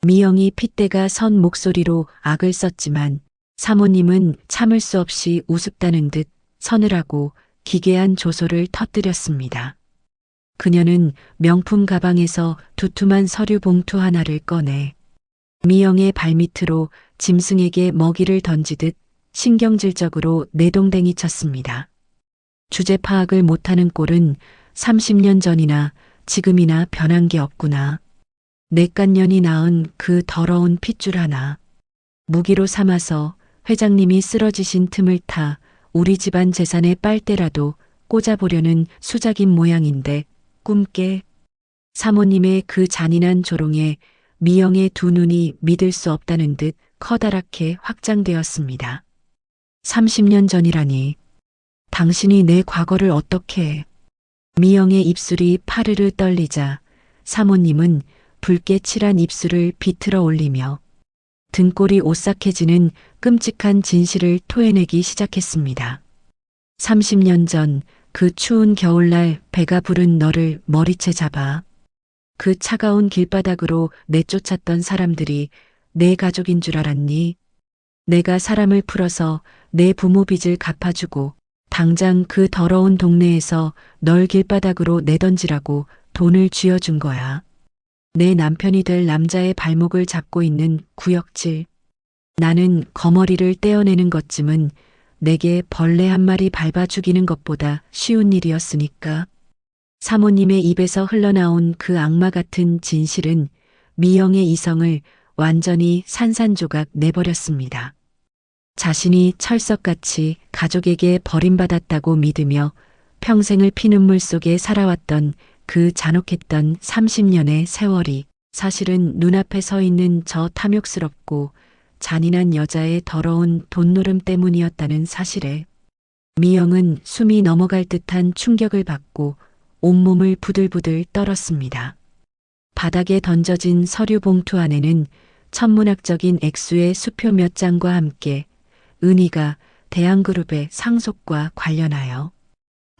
미영이 핏대가 선 목소리로 악을 썼지만 사모님은 참을 수 없이 우습다는 듯 서늘하고 기괴한 조소를 터뜨렸습니다. 그녀는 명품 가방에서 두툼한 서류 봉투 하나를 꺼내 미영의 발밑으로 짐승에게 먹이를 던지듯 신경질적으로 내동댕이 쳤습니다. 주제 파악을 못하는 꼴은 30년 전이나 지금이나 변한 게 없구나. 넷간년이 낳은 그 더러운 핏줄 하나. 무기로 삼아서 회장님이 쓰러지신 틈을 타 우리 집안 재산의 빨대라도 꽂아보려는 수작인 모양인데 꿈깨. 사모님의 그 잔인한 조롱에 미영의 두 눈이 믿을 수 없다는 듯 커다랗게 확장되었습니다. 30년 전이라니. 당신이 내 과거를 어떻게 해. 미영의 입술이 파르르 떨리자 사모님은 붉게 칠한 입술을 비틀어 올리며 등골이 오싹해지는 끔찍한 진실을 토해내기 시작했습니다. 30년 전 그 추운 겨울날 배가 부른 너를 머리채 잡아 그 차가운 길바닥으로 내쫓았던 사람들이 내 가족인 줄 알았니? 내가 사람을 풀어서 내 부모 빚을 갚아주고 당장 그 더러운 동네에서 널 길바닥으로 내던지라고 돈을 쥐어준 거야. 내 남편이 될 남자의 발목을 잡고 있는 구역질. 나는 거머리를 떼어내는 것쯤은 내게 벌레 한 마리 밟아 죽이는 것보다 쉬운 일이었으니까. 사모님의 입에서 흘러나온 그 악마 같은 진실은 미영의 이성을 완전히 산산조각 내버렸습니다. 자신이 철석같이 가족에게 버림받았다고 믿으며 평생을 피눈물 속에 살아왔던 그 잔혹했던 30년의 세월이 사실은 눈앞에 서 있는 저 탐욕스럽고 잔인한 여자의 더러운 돈노름 때문이었다는 사실에 미영은 숨이 넘어갈 듯한 충격을 받고 온몸을 부들부들 떨었습니다. 바닥에 던져진 서류 봉투 안에는 천문학적인 액수의 수표 몇 장과 함께 은희가 대한그룹의 상속과 관련하여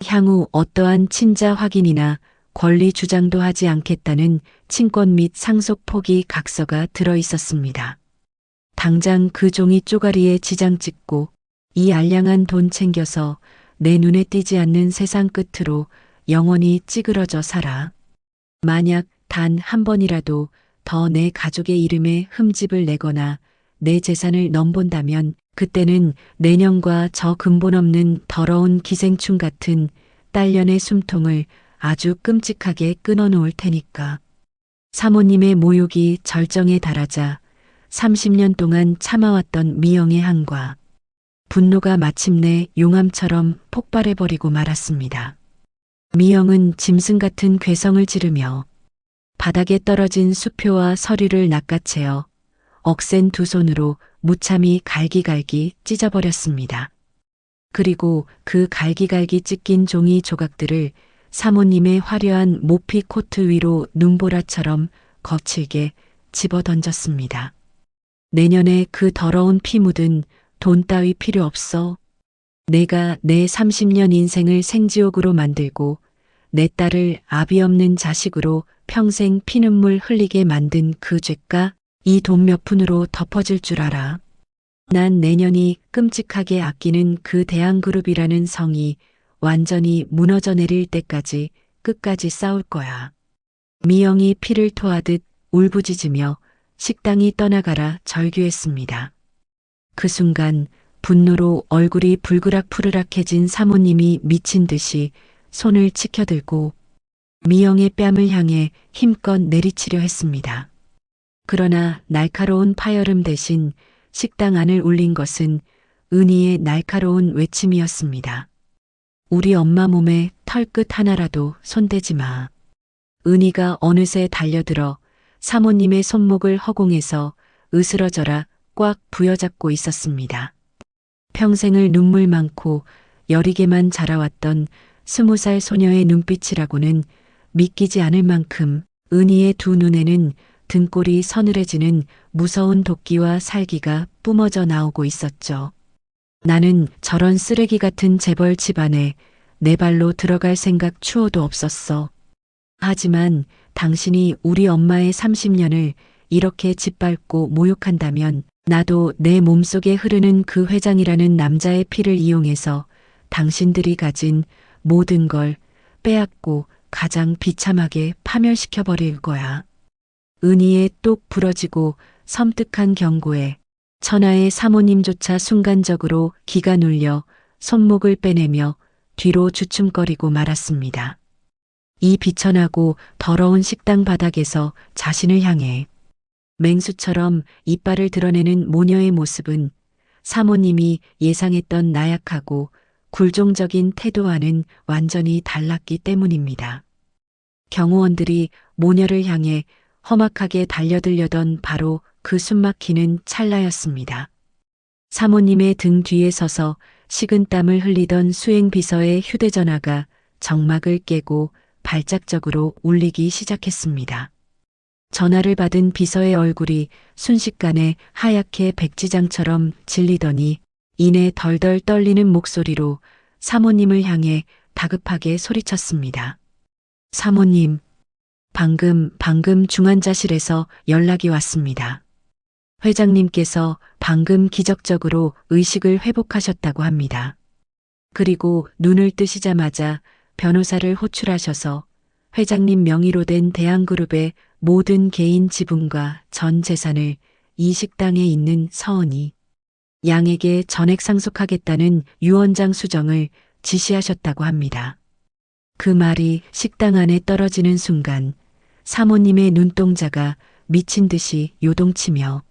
향후 어떠한 친자 확인이나 권리 주장도 하지 않겠다는 친권 및 상속 포기 각서가 들어 있었습니다. 당장 그 종이 쪼가리에 지장 찍고 이 알량한 돈 챙겨서 내 눈에 띄지 않는 세상 끝으로 영원히 찌그러져 살아. 만약 단 한 번이라도 더 내 가족의 이름에 흠집을 내거나 내 재산을 넘본다면 그때는 내년과 저 근본 없는 더러운 기생충 같은 딸년의 숨통을 아주 끔찍하게 끊어놓을 테니까. 사모님의 모욕이 절정에 달하자 30년 동안 참아왔던 미영의 한과 분노가 마침내 용암처럼 폭발해버리고 말았습니다. 미영은 짐승 같은 괴성을 지르며 바닥에 떨어진 수표와 서류를 낚아채어 억센 두 손으로 무참히 갈기갈기 찢어버렸습니다. 그리고 그 갈기갈기 찢긴 종이 조각들을 사모님의 화려한 모피 코트 위로 눈보라처럼 거칠게 집어던졌습니다. 내년에 그 더러운 피 묻은 돈 따위 필요 없어. 내가 내 30년 인생을 생지옥으로 만들고 내 딸을 아비 없는 자식으로 평생 피눈물 흘리게 만든 그 죄가 이 돈 몇 푼으로 덮어질 줄 알아. 난 내년이 끔찍하게 아끼는 그 대한그룹이라는 성이 완전히 무너져 내릴 때까지 끝까지 싸울 거야. 미영이 피를 토하듯 울부짖으며 식당이 떠나가라 절규했습니다. 그 순간 분노로 얼굴이 불그락푸르락해진 사모님이 미친 듯이 손을 치켜들고 미영의 뺨을 향해 힘껏 내리치려 했습니다. 그러나 날카로운 파열음 대신 식당 안을 울린 것은 은희의 날카로운 외침이었습니다. 우리 엄마 몸에 털끝 하나라도 손대지 마. 은희가 어느새 달려들어 사모님의 손목을 허공에서 으스러져라 꽉 부여잡고 있었습니다. 평생을 눈물 많고 여리게만 자라왔던 20살 소녀의 눈빛이라고는 믿기지 않을 만큼 은희의 두 눈에는 등골이 서늘해지는 무서운 도끼와 살기가 뿜어져 나오고 있었죠. 나는 저런 쓰레기 같은 재벌 집안에 내 발로 들어갈 생각 추호도 없었어. 하지만 당신이 우리 엄마의 30년을 이렇게 짓밟고 모욕한다면 나도 내 몸속에 흐르는 그 회장이라는 남자의 피를 이용해서 당신들이 가진 모든 걸 빼앗고 가장 비참하게 파멸시켜버릴 거야. 은희의 똑 부러지고 섬뜩한 경고에 천하의 사모님조차 순간적으로 기가 눌려 손목을 빼내며 뒤로 주춤거리고 말았습니다. 이 비천하고 더러운 식당 바닥에서 자신을 향해 맹수처럼 이빨을 드러내는 모녀의 모습은 사모님이 예상했던 나약하고 굴종적인 태도와는 완전히 달랐기 때문입니다. 경호원들이 모녀를 향해 험악하게 달려들려던 바로 그 숨막히는 찰나였습니다. 사모님의 등 뒤에 서서 식은땀을 흘리던 수행비서의 휴대전화가 정막을 깨고 발작적으로 울리기 시작했습니다. 전화를 받은 비서의 얼굴이 순식간에 하얗게 백지장처럼 질리더니 이내 덜덜 떨리는 목소리로 사모님을 향해 다급하게 소리쳤습니다. 사모님, 방금 중환자실에서 연락이 왔습니다. 회장님께서 방금 기적적으로 의식을 회복하셨다고 합니다. 그리고 눈을 뜨시자마자 변호사를 호출하셔서 회장님 명의로 된 대한그룹의 모든 개인 지분과 전 재산을 이 식당에 있는 서은이 양에게 전액 상속하겠다는 유언장 수정을 지시하셨다고 합니다. 그 말이 식당 안에 떨어지는 순간 사모님의 눈동자가 미친 듯이 요동치며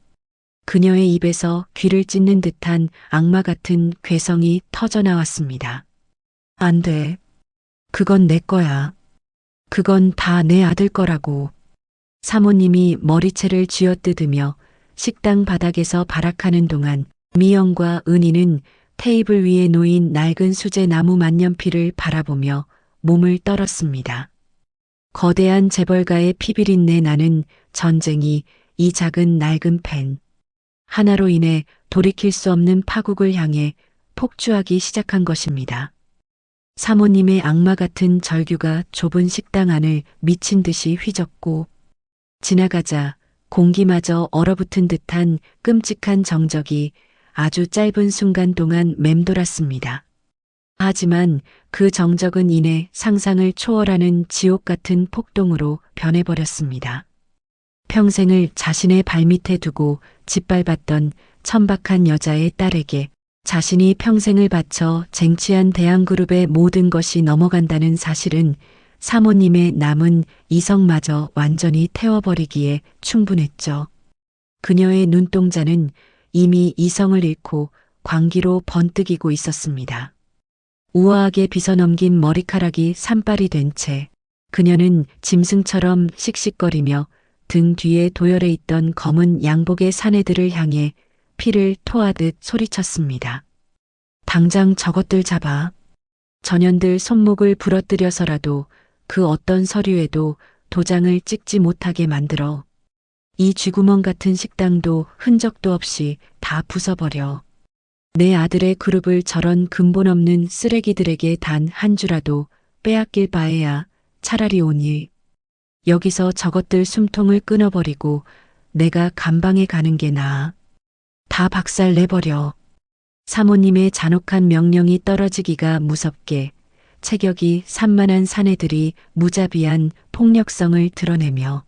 그녀의 입에서 귀를 찢는 듯한 악마 같은 괴성이 터져나왔습니다. 안 돼. 그건 내 거야. 그건 다 내 아들 거라고. 사모님이 머리채를 쥐어뜯으며 식당 바닥에서 발악하는 동안 미영과 은희는 테이블 위에 놓인 낡은 수제 나무 만년필을 바라보며 몸을 떨었습니다. 거대한 재벌가의 피비린내 나는 전쟁이 이 작은 낡은 펜 하나로 인해 돌이킬 수 없는 파국을 향해 폭주하기 시작한 것입니다. 사모님의 악마 같은 절규가 좁은 식당 안을 미친 듯이 휘젓고 지나가자 공기마저 얼어붙은 듯한 끔찍한 정적이 아주 짧은 순간 동안 맴돌았습니다. 하지만 그 정적은 이내 상상을 초월하는 지옥 같은 폭동으로 변해버렸습니다. 평생을 자신의 발밑에 두고 짓밟았던 천박한 여자의 딸에게 자신이 평생을 바쳐 쟁취한 대한그룹의 모든 것이 넘어간다는 사실은 사모님의 남은 이성마저 완전히 태워버리기에 충분했죠. 그녀의 눈동자는 이미 이성을 잃고 광기로 번뜩이고 있었습니다. 우아하게 빗어넘긴 머리카락이 산발이 된 채 그녀는 짐승처럼 씩씩거리며 등 뒤에 도열해 있던 검은 양복의 사내들을 향해 피를 토하듯 소리쳤습니다. 당장 저것들 잡아. 전현들 손목을 부러뜨려서라도 그 어떤 서류에도 도장을 찍지 못하게 만들어. 이 쥐구멍 같은 식당도 흔적도 없이 다 부숴버려. 내 아들의 그룹을 저런 근본 없는 쓰레기들에게 단 한 주라도 빼앗길 바에야 차라리 오니 여기서 저것들 숨통을 끊어버리고 내가 감방에 가는 게 나아. 다 박살 내버려. 사모님의 잔혹한 명령이 떨어지기가 무섭게 체격이 산만한 사내들이 무자비한 폭력성을 드러내며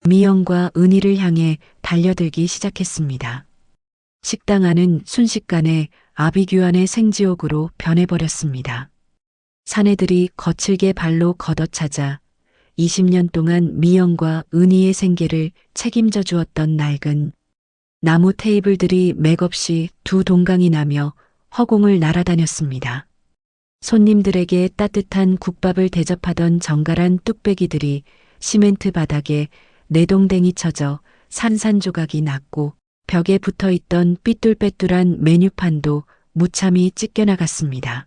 미영과 은희를 향해 달려들기 시작했습니다. 식당 안은 순식간에 아비규환의 생지옥으로 변해버렸습니다. 사내들이 거칠게 발로 걷어차자 20년 동안 미영과 은희의 생계를 책임져 주었던 낡은 나무 테이블들이 맥없이 두 동강이 나며 허공을 날아다녔습니다. 손님들에게 따뜻한 국밥을 대접하던 정갈한 뚝배기들이 시멘트 바닥에 내동댕이 쳐져 산산조각이 났고 벽에 붙어있던 삐뚤빼뚤한 메뉴판도 무참히 찢겨나갔습니다.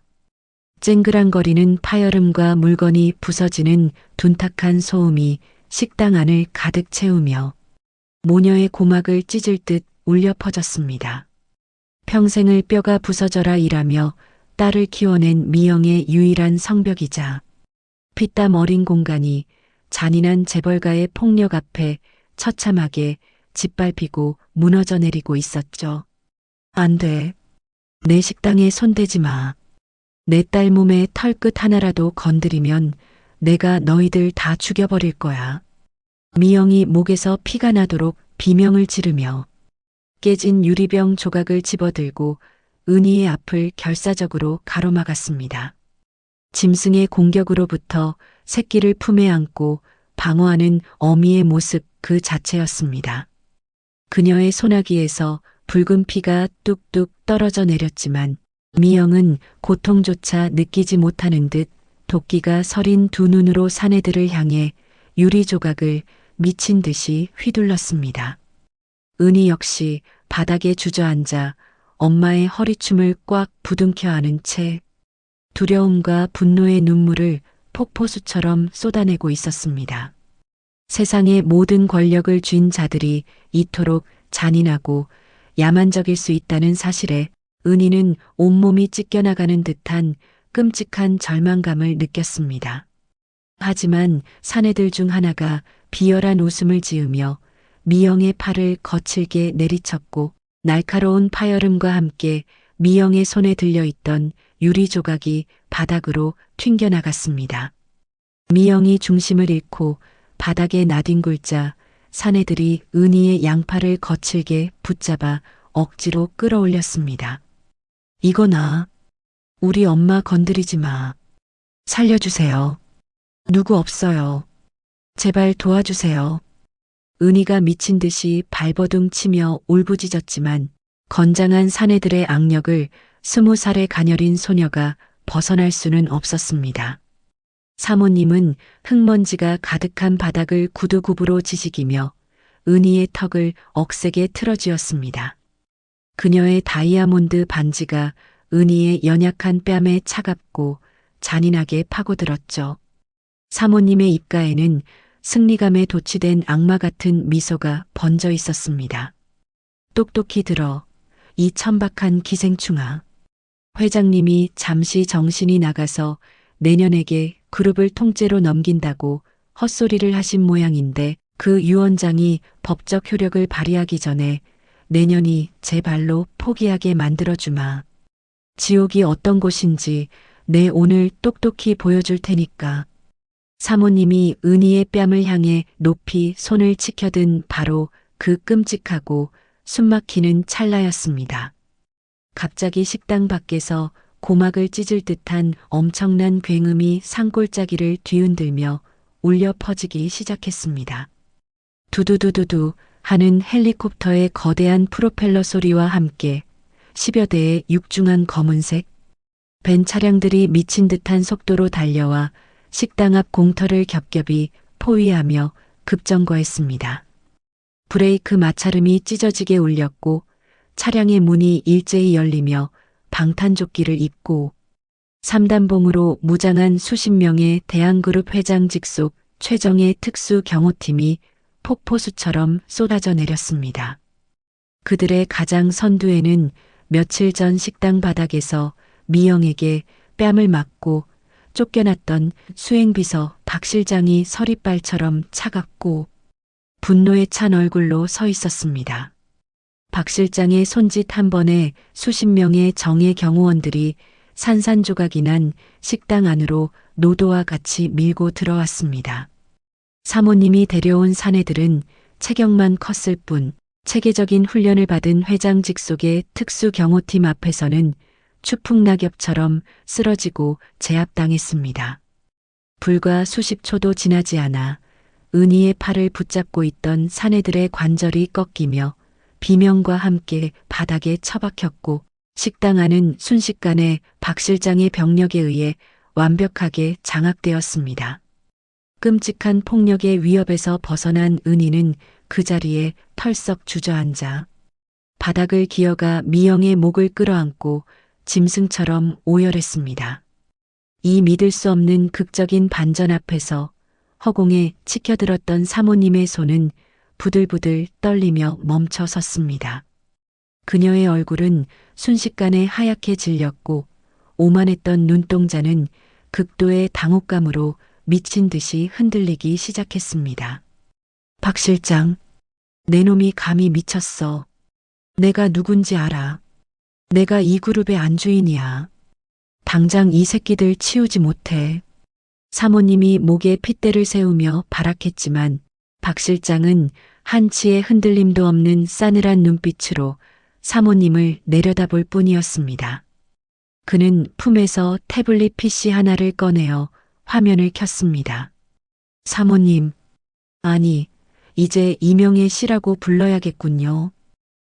쨍그랑거리는 파열음과 물건이 부서지는 둔탁한 소음이 식당 안을 가득 채우며 모녀의 고막을 찢을 듯 울려 퍼졌습니다. 평생을 뼈가 부서져라 일하며 딸을 키워낸 미영의 유일한 성벽이자 피땀 어린 공간이 잔인한 재벌가의 폭력 앞에 처참하게 짓밟히고 무너져 내리고 있었죠. 안 돼. 내 식당에 손대지 마. 내 딸 몸에 털끝 하나라도 건드리면 내가 너희들 다 죽여버릴 거야. 미영이 목에서 피가 나도록 비명을 지르며 깨진 유리병 조각을 집어들고 은희의 앞을 결사적으로 가로막았습니다. 짐승의 공격으로부터 새끼를 품에 안고 방어하는 어미의 모습 그 자체였습니다. 그녀의 소나기에서 붉은 피가 뚝뚝 떨어져 내렸지만 미영은 고통조차 느끼지 못하는 듯 도끼가 서린 두 눈으로 사내들을 향해 유리 조각을 미친 듯이 휘둘렀습니다. 은희 역시 바닥에 주저앉아 엄마의 허리춤을 꽉 부둥켜 안은 채 두려움과 분노의 눈물을 폭포수처럼 쏟아내고 있었습니다. 세상의 모든 권력을 쥔 자들이 이토록 잔인하고 야만적일 수 있다는 사실에 은희는 온몸이 찢겨나가는 듯한 끔찍한 절망감을 느꼈습니다. 하지만 사내들 중 하나가 비열한 웃음을 지으며 미영의 팔을 거칠게 내리쳤고 날카로운 파열음과 함께 미영의 손에 들려있던 유리 조각이 바닥으로 튕겨나갔습니다. 미영이 중심을 잃고 바닥에 나뒹굴자 사내들이 은희의 양팔을 거칠게 붙잡아 억지로 끌어올렸습니다. 이거나 우리 엄마 건드리지 마. 살려주세요. 누구 없어요. 제발 도와주세요. 은희가 미친 듯이 발버둥 치며 울부짖었지만 건장한 사내들의 악력을 20살의 가녀린 소녀가 벗어날 수는 없었습니다. 사모님은 흙먼지가 가득한 바닥을 구두굽으로 지지기며 은희의 턱을 억세게 틀어쥐었습니다. 그녀의 다이아몬드 반지가 은희의 연약한 뺨에 차갑고 잔인하게 파고들었죠. 사모님의 입가에는 승리감에 도취된 악마 같은 미소가 번져 있었습니다. 똑똑히 들어, 이 천박한 기생충아. 회장님이 잠시 정신이 나가서 내년에게 그룹을 통째로 넘긴다고 헛소리를 하신 모양인데 그 유언장이 법적 효력을 발휘하기 전에 내년이 제 발로 포기하게 만들어주마. 지옥이 어떤 곳인지 내 오늘 똑똑히 보여줄 테니까. 사모님이 은희의 뺨을 향해 높이 손을 치켜든 바로 그 끔찍하고 숨막히는 찰나였습니다. 갑자기 식당 밖에서 고막을 찢을 듯한 엄청난 굉음이 산골짜기를 뒤흔들며 울려 퍼지기 시작했습니다. 두두두두두 하는 헬리콥터의 거대한 프로펠러 소리와 함께 10여 대의 육중한 검은색 벤 차량들이 미친 듯한 속도로 달려와 식당 앞 공터를 겹겹이 포위하며 급정거했습니다. 브레이크 마찰음이 찢어지게 울렸고 차량의 문이 일제히 열리며 방탄조끼를 입고 3단봉으로 무장한 수십 명의 대한그룹 회장 직속 최정예 특수 경호팀이 폭포수처럼 쏟아져 내렸습니다. 그들의 가장 선두에는 며칠 전 식당 바닥에서 미영에게 뺨을 맞고 쫓겨났던 수행비서 박 실장이 서리발처럼 차갑고 분노에 찬 얼굴로 서 있었습니다. 박 실장의 손짓 한 번에 수십 명의 정예 경호원들이 산산조각이 난 식당 안으로 노도와 같이 밀고 들어왔습니다. 사모님이 데려온 사내들은 체격만 컸을 뿐 체계적인 훈련을 받은 회장 직속의 특수경호팀 앞에서는 추풍낙엽처럼 쓰러지고 제압당했습니다. 불과 수십 초도 지나지 않아 은희의 팔을 붙잡고 있던 사내들의 관절이 꺾이며 비명과 함께 바닥에 처박혔고 식당 안은 순식간에 박 실장의 병력에 의해 완벽하게 장악되었습니다. 끔찍한 폭력의 위협에서 벗어난 은희는 그 자리에 털썩 주저앉아 바닥을 기어가 미영의 목을 끌어안고 짐승처럼 오열했습니다. 이 믿을 수 없는 극적인 반전 앞에서 허공에 치켜들었던 사모님의 손은 부들부들 떨리며 멈춰 섰습니다. 그녀의 얼굴은 순식간에 하얗게 질렸고 오만했던 눈동자는 극도의 당혹감으로 미친 듯이 흔들리기 시작했습니다. 박 실장, 내 놈이 감히 미쳤어. 내가 누군지 알아. 내가 이 그룹의 안주인이야. 당장 이 새끼들 치우지 못해. 사모님이 목에 핏대를 세우며 발악했지만 박 실장은 한치의 흔들림도 없는 싸늘한 눈빛으로 사모님을 내려다볼 뿐이었습니다. 그는 품에서 태블릿 PC 하나를 꺼내어 화면을 켰습니다. 사모님, 아니, 이제 이명애 씨라고 불러야겠군요.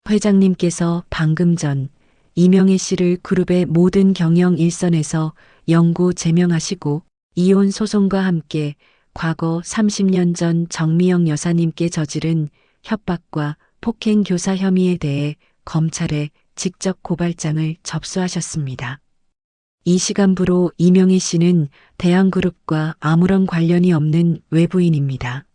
회장님께서 방금 전 이명애 씨를 그룹의 모든 경영 일선에서 영구 제명하시고 이혼 소송과 함께 과거 30년 전 정미영 여사님께 저지른 협박과 폭행 교사 혐의에 대해 검찰에 직접 고발장을 접수하셨습니다. 이 시간부로 이명희 씨는 대한그룹과 아무런 관련이 없는 외부인입니다.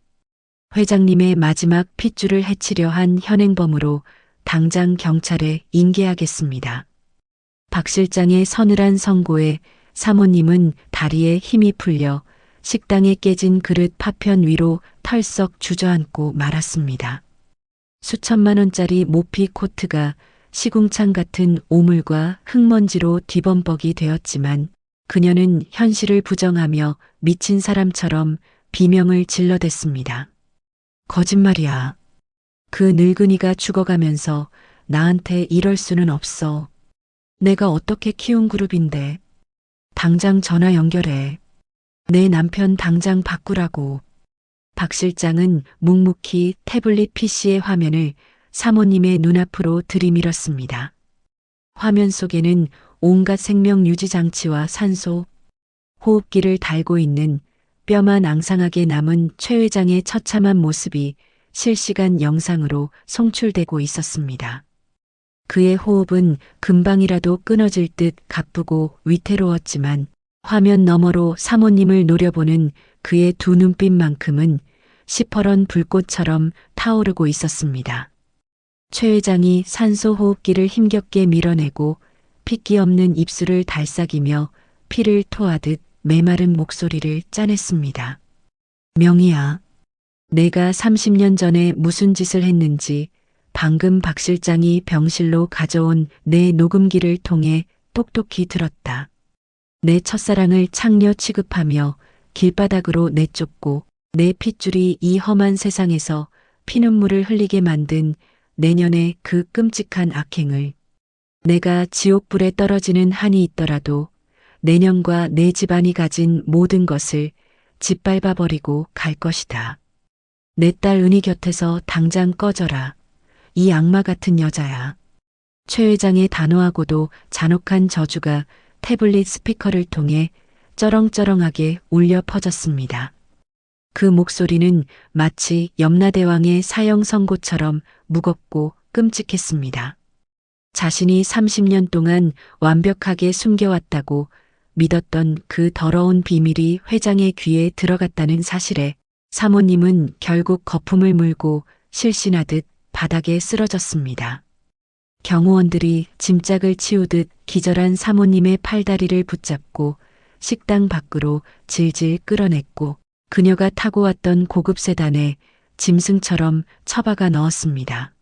회장님의 마지막 핏줄을 해치려 한 현행범으로 당장 경찰에 인계하겠습니다. 박 실장의 서늘한 선고에 사모님은 다리에 힘이 풀려 식당에 깨진 그릇 파편 위로 털썩 주저앉고 말았습니다. 수천만 원짜리 모피 코트가 시궁창 같은 오물과 흙먼지로 뒤범벅이 되었지만 그녀는 현실을 부정하며 미친 사람처럼 비명을 질러댔습니다. 거짓말이야. 그 늙은이가 죽어가면서 나한테 이럴 수는 없어. 내가 어떻게 키운 그룹인데. 당장 전화 연결해. 내 남편 당장 바꾸라고. 박 실장은 묵묵히 태블릿 PC의 화면을 사모님의 눈앞으로 들이밀었습니다. 화면 속에는 온갖 생명 유지 장치와 산소, 호흡기를 달고 있는 뼈만 앙상하게 남은 최 회장의 처참한 모습이 실시간 영상으로 송출되고 있었습니다. 그의 호흡은 금방이라도 끊어질 듯 가쁘고 위태로웠지만 화면 너머로 사모님을 노려보는 그의 두 눈빛만큼은 시퍼런 불꽃처럼 타오르고 있었습니다. 최 회장이 산소 호흡기를 힘겹게 밀어내고 핏기 없는 입술을 달싹이며 피를 토하듯 메마른 목소리를 짜냈습니다. 명희야, 내가 30년 전에 무슨 짓을 했는지 방금 박 실장이 병실로 가져온 내 녹음기를 통해 똑똑히 들었다. 내 첫사랑을 창녀 취급하며 길바닥으로 내쫓고 내 핏줄이 이 험한 세상에서 피눈물을 흘리게 만든 내년의 그 끔찍한 악행을 내가 지옥불에 떨어지는 한이 있더라도 내년과 내 집안이 가진 모든 것을 짓밟아버리고 갈 것이다. 내 딸 은희 곁에서 당장 꺼져라. 이 악마 같은 여자야. 최 회장의 단호하고도 잔혹한 저주가 태블릿 스피커를 통해 쩌렁쩌렁하게 울려 퍼졌습니다. 그 목소리는 마치 염라대왕의 사형 선고처럼 무겁고 끔찍했습니다. 자신이 30년 동안 완벽하게 숨겨왔다고 믿었던 그 더러운 비밀이 회장의 귀에 들어갔다는 사실에 사모님은 결국 거품을 물고 실신하듯 바닥에 쓰러졌습니다. 경호원들이 짐짝을 치우듯 기절한 사모님의 팔다리를 붙잡고 식당 밖으로 질질 끌어냈고 그녀가 타고 왔던 고급 세단에 짐승처럼 처박아 넣었습니다.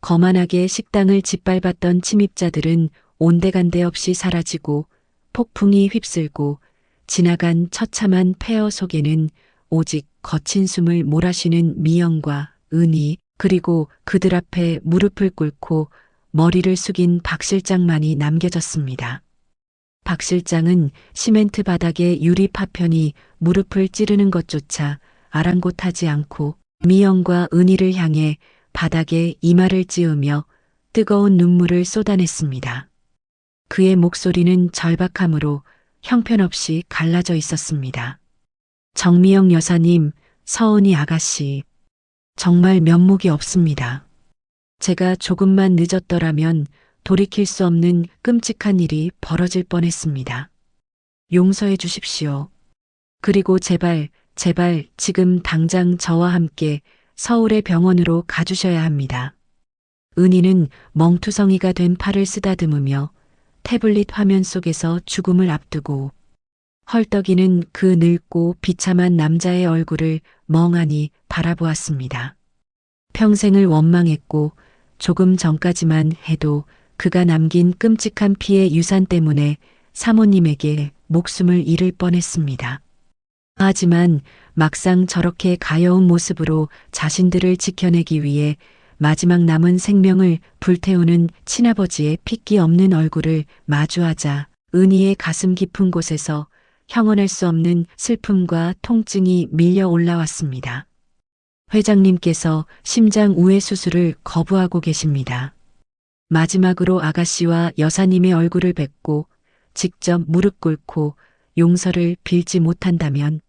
거만하게 식당을 짓밟았던 침입자들은 온데간데 없이 사라지고 폭풍이 휩쓸고 지나간 처참한 폐허 속에는 오직 거친 숨을 몰아쉬는 미영과 은희 그리고 그들 앞에 무릎을 꿇고 머리를 숙인 박 실장만이 남겨졌습니다. 박 실장은 시멘트 바닥에 유리 파편이 무릎을 찌르는 것조차 아랑곳하지 않고 미영과 은희를 향해 바닥에 이마를 찌으며 뜨거운 눈물을 쏟아냈습니다. 그의 목소리는 절박함으로 형편없이 갈라져 있었습니다. 정미영 여사님, 서은이 아가씨, 정말 면목이 없습니다. 제가 조금만 늦었더라면 돌이킬 수 없는 끔찍한 일이 벌어질 뻔했습니다. 용서해 주십시오. 그리고 제발 지금 당장 저와 함께 서울의 병원으로 가주셔야 합니다. 은희는 멍투성이가 된 팔을 쓰다듬으며 태블릿 화면 속에서 죽음을 앞두고 헐떡이는 그 늙고 비참한 남자의 얼굴을 멍하니 바라보았습니다. 평생을 원망했고 조금 전까지만 해도 그가 남긴 끔찍한 피해 유산 때문에 사모님에게 목숨을 잃을 뻔했습니다. 하지만 막상 저렇게 가여운 모습으로 자신들을 지켜내기 위해 마지막 남은 생명을 불태우는 친아버지의 핏기 없는 얼굴을 마주하자 은희의 가슴 깊은 곳에서 형언할 수 없는 슬픔과 통증이 밀려 올라왔습니다. 회장님께서 심장 우회 수술을 거부하고 계십니다. 마지막으로 아가씨와 여사님의 얼굴을 뵙고 직접 무릎 꿇고 용서를 빌지 못한다면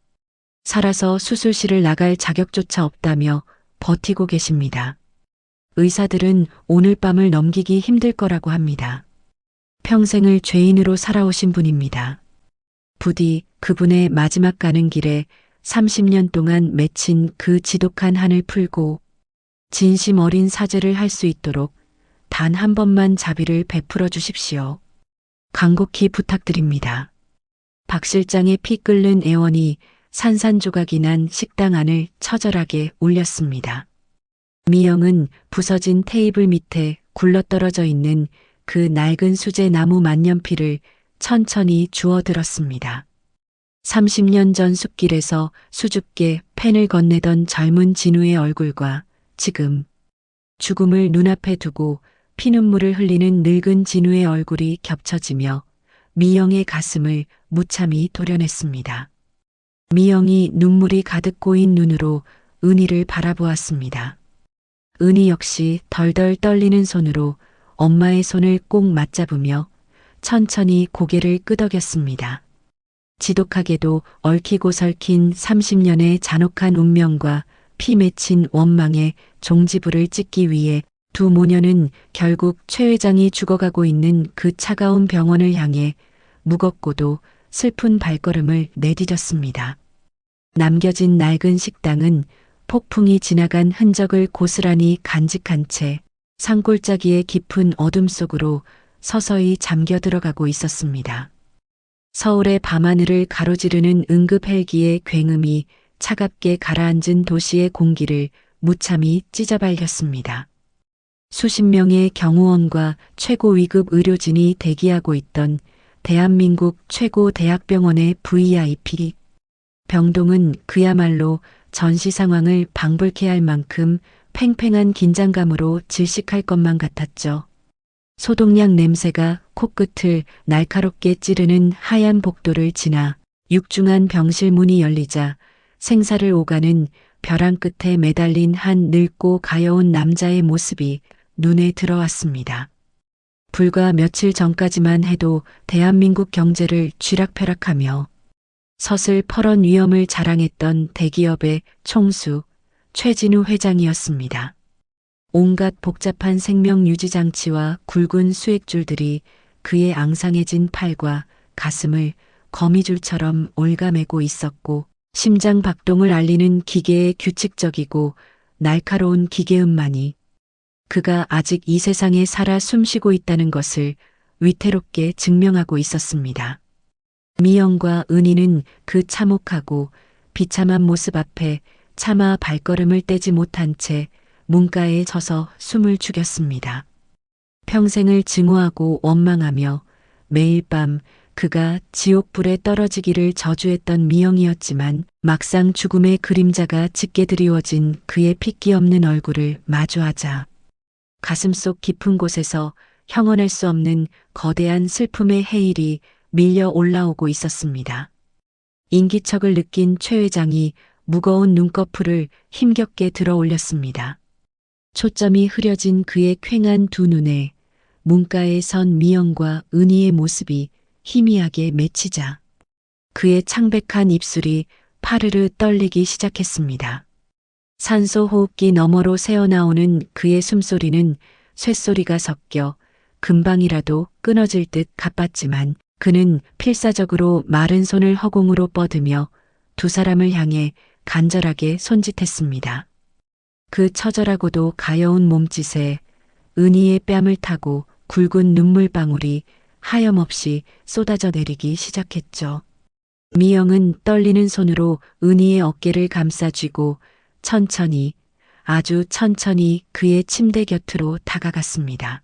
살아서 수술실을 나갈 자격조차 없다며 버티고 계십니다. 의사들은 오늘 밤을 넘기기 힘들 거라고 합니다. 평생을 죄인으로 살아오신 분입니다. 부디 그분의 마지막 가는 길에 30년 동안 맺힌 그 지독한 한을 풀고 진심 어린 사죄를 할 수 있도록 단 한 번만 자비를 베풀어 주십시오. 간곡히 부탁드립니다. 박 실장의 피 끓는 애원이 산산조각이 난 식당 안을 처절하게 울렸습니다. 미영은 부서진 테이블 밑에 굴러떨어져 있는 그 낡은 수제 나무 만년필을 천천히 주워들었습니다. 30년 전 숲길에서 수줍게 펜을 건네던 젊은 진우의 얼굴과 지금 죽음을 눈앞에 두고 피눈물을 흘리는 늙은 진우의 얼굴이 겹쳐지며 미영의 가슴을 무참히 도려냈습니다. 미영이 눈물이 가득 고인 눈으로 은희를 바라보았습니다. 은희 역시 덜덜 떨리는 손으로 엄마의 손을 꼭 맞잡으며 천천히 고개를 끄덕였습니다. 지독하게도 얽히고 설킨 30년의 잔혹한 운명과 피 맺힌 원망의 종지부를 찍기 위해 두 모녀는 결국 최 회장이 죽어가고 있는 그 차가운 병원을 향해 무겁고도 슬픈 발걸음을 내디뎠습니다. 남겨진 낡은 식당은 폭풍이 지나간 흔적을 고스란히 간직한 채 산골짜기의 깊은 어둠 속으로 서서히 잠겨 들어가고 있었습니다. 서울의 밤하늘을 가로지르는 응급 헬기의 굉음이 차갑게 가라앉은 도시의 공기를 무참히 찢어발렸습니다. 수십 명의 경호원과 최고 위급 의료진이 대기하고 있던 대한민국 최고 대학병원의 VIP 병동은 그야말로 전시 상황을 방불케 할 만큼 팽팽한 긴장감으로 질식할 것만 같았죠. 소독약 냄새가 코끝을 날카롭게 찌르는 하얀 복도를 지나 육중한 병실 문이 열리자 생사를 오가는 벼랑 끝에 매달린 한 늙고 가여운 남자의 모습이 눈에 들어왔습니다. 불과 며칠 전까지만 해도 대한민국 경제를 쥐락펴락하며 서슬퍼런 위엄을 자랑했던 대기업의 총수 최진우 회장이었습니다. 온갖 복잡한 생명 유지 장치와 굵은 수액줄들이 그의 앙상해진 팔과 가슴을 거미줄처럼 올가매고 있었고 심장 박동을 알리는 기계의 규칙적이고 날카로운 기계음만이 그가 아직 이 세상에 살아 숨쉬고 있다는 것을 위태롭게 증명하고 있었습니다. 미영과 은희는 그 참혹하고 비참한 모습 앞에 차마 발걸음을 떼지 못한 채 문가에 서서 숨을 죽였습니다. 평생을 증오하고 원망하며 매일 밤 그가 지옥불에 떨어지기를 저주했던 미영이었지만 막상 죽음의 그림자가 짙게 드리워진 그의 핏기 없는 얼굴을 마주하자 가슴속 깊은 곳에서 형언할 수 없는 거대한 슬픔의 해일이 밀려 올라오고 있었습니다. 인기척을 느낀 최 회장이 무거운 눈꺼풀을 힘겹게 들어 올렸습니다. 초점이 흐려진 그의 퀭한 두 눈에 문가에 선 미영과 은희의 모습이 희미하게 맺히자 그의 창백한 입술이 파르르 떨리기 시작했습니다. 산소 호흡기 너머로 새어나오는 그의 숨소리는 쇳소리가 섞여 금방이라도 끊어질 듯 가빴지만 그는 필사적으로 마른 손을 허공으로 뻗으며 두 사람을 향해 간절하게 손짓했습니다. 그 처절하고도 가여운 몸짓에 은희의 뺨을 타고 굵은 눈물방울이 하염없이 쏟아져 내리기 시작했죠. 미영은 떨리는 손으로 은희의 어깨를 감싸쥐고 천천히, 아주 천천히 그의 침대 곁으로 다가갔습니다.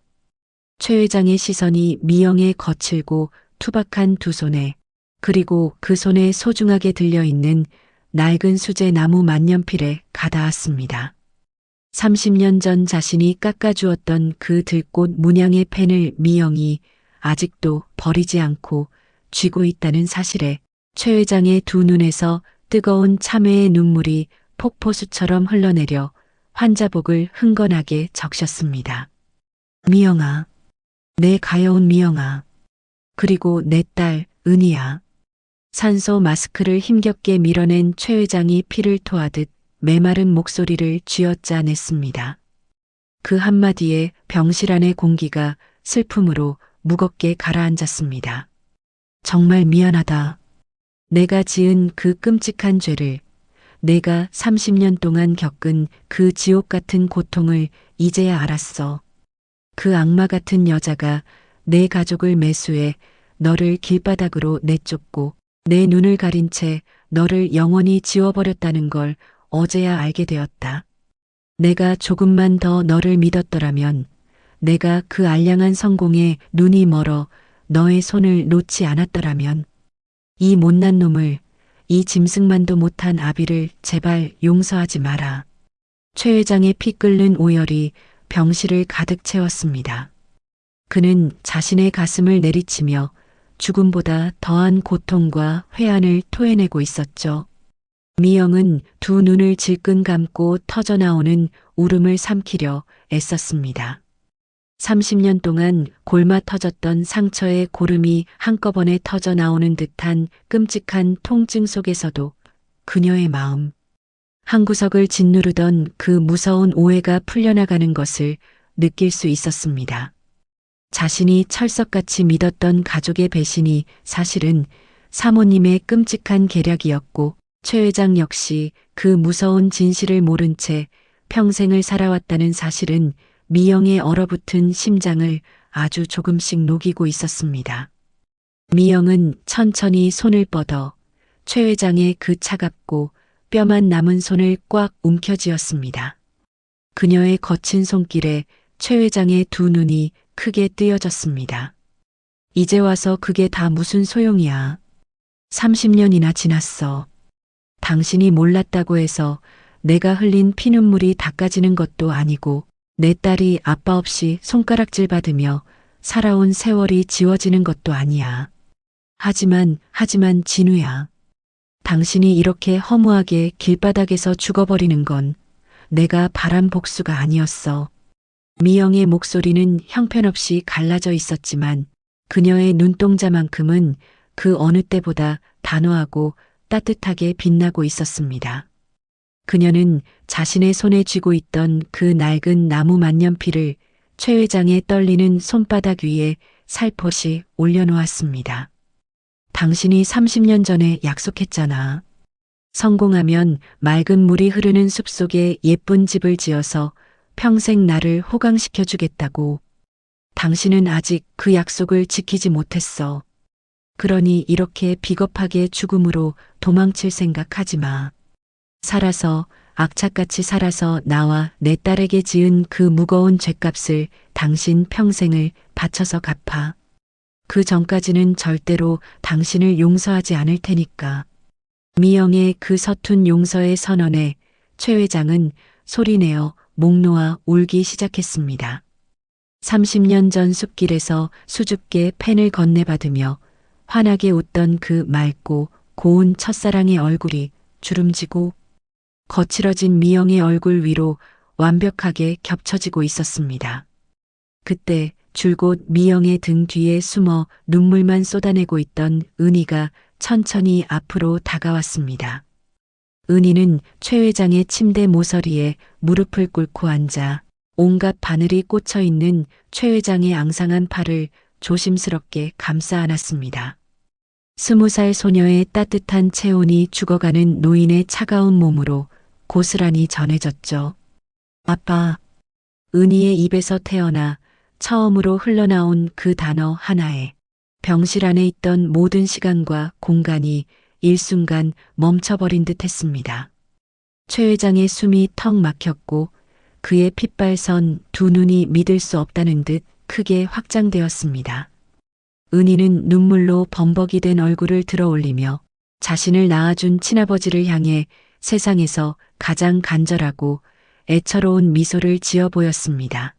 최 회장의 시선이 미영의 거칠고 투박한 두 손에, 그리고 그 손에 소중하게 들려있는 낡은 수제 나무 만년필에 가닿았습니다. 30년 전 자신이 깎아주었던 그 들꽃 문양의 펜을 미영이 아직도 버리지 않고 쥐고 있다는 사실에 최 회장의 두 눈에서 뜨거운 참회의 눈물이 폭포수처럼 흘러내려 환자복을 흥건하게 적셨습니다. 미영아, 내 가여운 미영아, 그리고 내 딸 은희야. 산소 마스크를 힘겹게 밀어낸 최 회장이 피를 토하듯 메마른 목소리를 쥐어짜냈습니다. 그 한마디에 병실 안의 공기가 슬픔으로 무겁게 가라앉았습니다. 정말 미안하다. 내가 지은 그 끔찍한 죄를, 내가 30년 동안 겪은 그 지옥 같은 고통을 이제야 알았어. 그 악마 같은 여자가 내 가족을 매수해 너를 길바닥으로 내쫓고 내 눈을 가린 채 너를 영원히 지워버렸다는 걸 어제야 알게 되었다. 내가 조금만 더 너를 믿었더라면, 내가 그 알량한 성공에 눈이 멀어 너의 손을 놓지 않았더라면, 이 못난 놈을, 이 짐승만도 못한 아비를 제발 용서하지 마라. 최 회장의 피 끓는 오열이 병실을 가득 채웠습니다. 그는 자신의 가슴을 내리치며 죽음보다 더한 고통과 회한을 토해내고 있었죠. 미영은 두 눈을 질끈 감고 터져나오는 울음을 삼키려 애썼습니다. 30년 동안 골마 터졌던 상처의 고름이 한꺼번에 터져나오는 듯한 끔찍한 통증 속에서도 그녀의 마음, 한 구석을 짓누르던 그 무서운 오해가 풀려나가는 것을 느낄 수 있었습니다. 자신이 철석같이 믿었던 가족의 배신이 사실은 사모님의 끔찍한 계략이었고, 최 회장 역시 그 무서운 진실을 모른 채 평생을 살아왔다는 사실은 미영의 얼어붙은 심장을 아주 조금씩 녹이고 있었습니다. 미영은 천천히 손을 뻗어 최 회장의 그 차갑고 뼈만 남은 손을 꽉 움켜쥐었습니다. 그녀의 거친 손길에 최 회장의 두 눈이 크게 뜨여졌습니다. 이제 와서 그게 다 무슨 소용이야. 30년이나 지났어. 당신이 몰랐다고 해서 내가 흘린 피눈물이 닦아지는 것도 아니고, 내 딸이 아빠 없이 손가락질 받으며 살아온 세월이 지워지는 것도 아니야. 하지만 진우야. 당신이 이렇게 허무하게 길바닥에서 죽어버리는 건 내가 바란 복수가 아니었어. 미영의 목소리는 형편없이 갈라져 있었지만 그녀의 눈동자만큼은 그 어느 때보다 단호하고 따뜻하게 빛나고 있었습니다. 그녀는 자신의 손에 쥐고 있던 그 낡은 나무 만년필을 최 회장의 떨리는 손바닥 위에 살포시 올려놓았습니다. 당신이 30년 전에 약속했잖아. 성공하면 맑은 물이 흐르는 숲속에 예쁜 집을 지어서 평생 나를 호강시켜주겠다고. 당신은 아직 그 약속을 지키지 못했어. 그러니 이렇게 비겁하게 죽음으로 도망칠 생각하지 마. 살아서, 악착같이 살아서 나와 내 딸에게 지은 그 무거운 죗값을 당신 평생을 바쳐서 갚아. 그 전까지는 절대로 당신을 용서하지 않을 테니까. 미영의 그 서툰 용서의 선언에 최 회장은 소리내어 목 놓아 울기 시작했습니다. 30년 전 숲길에서 수줍게 펜을 건네받으며 환하게 웃던 그 맑고 고운 첫사랑의 얼굴이 주름지고 거칠어진 미영의 얼굴 위로 완벽하게 겹쳐지고 있었습니다. 그때 줄곧 미영의 등 뒤에 숨어 눈물만 쏟아내고 있던 은희가 천천히 앞으로 다가왔습니다. 은희는 최 회장의 침대 모서리에 무릎을 꿇고 앉아 온갖 바늘이 꽂혀 있는 최 회장의 앙상한 팔을 조심스럽게 감싸 안았습니다. 20살 소녀의 따뜻한 체온이 죽어가는 노인의 차가운 몸으로 고스란히 전해졌죠. 아빠. 은희의 입에서 태어나 처음으로 흘러나온 그 단어 하나에 병실 안에 있던 모든 시간과 공간이 일순간 멈춰버린 듯 했습니다. 최 회장의 숨이 턱 막혔고 그의 핏발선 두 눈이 믿을 수 없다는 듯 크게 확장되었습니다. 은희는 눈물로 범벅이 된 얼굴을 들어 올리며 자신을 낳아준 친아버지를 향해 세상에서 가장 간절하고 애처로운 미소를 지어 보였습니다.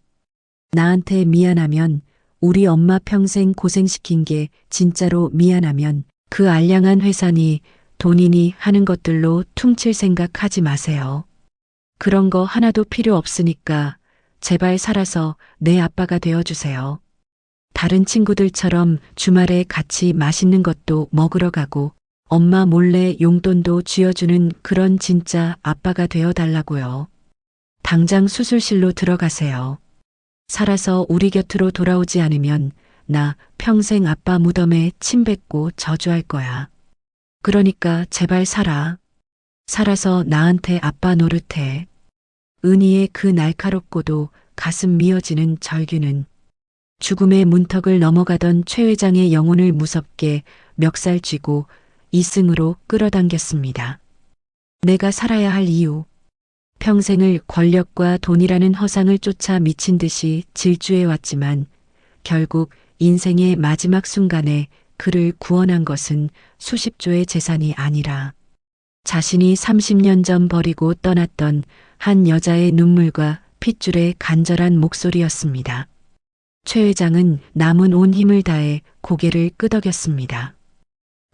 나한테 미안하면, 우리 엄마 평생 고생시킨 게 진짜로 미안하면 그 알량한 회사니 돈이니 하는 것들로 퉁칠 생각 하지 마세요. 그런 거 하나도 필요 없으니까 제발 살아서 내 아빠가 되어주세요. 다른 친구들처럼 주말에 같이 맛있는 것도 먹으러 가고 엄마 몰래 용돈도 쥐어주는 그런 진짜 아빠가 되어달라고요. 당장 수술실로 들어가세요. 살아서 우리 곁으로 돌아오지 않으면 나 평생 아빠 무덤에 침 뱉고 저주할 거야. 그러니까 제발 살아. 살아서 나한테 아빠 노릇해. 은희의 그 날카롭고도 가슴 미어지는 절규는 죽음의 문턱을 넘어가던 최 회장의 영혼을 무섭게 멱살 쥐고 이승으로 끌어당겼습니다. 내가 살아야 할 이유. 평생을 권력과 돈이라는 허상을 쫓아 미친 듯이 질주해왔지만 결국 인생의 마지막 순간에 그를 구원한 것은 수십조의 재산이 아니라 자신이 30년 전 버리고 떠났던 한 여자의 눈물과 핏줄의 간절한 목소리였습니다. 최 회장은 남은 온 힘을 다해 고개를 끄덕였습니다.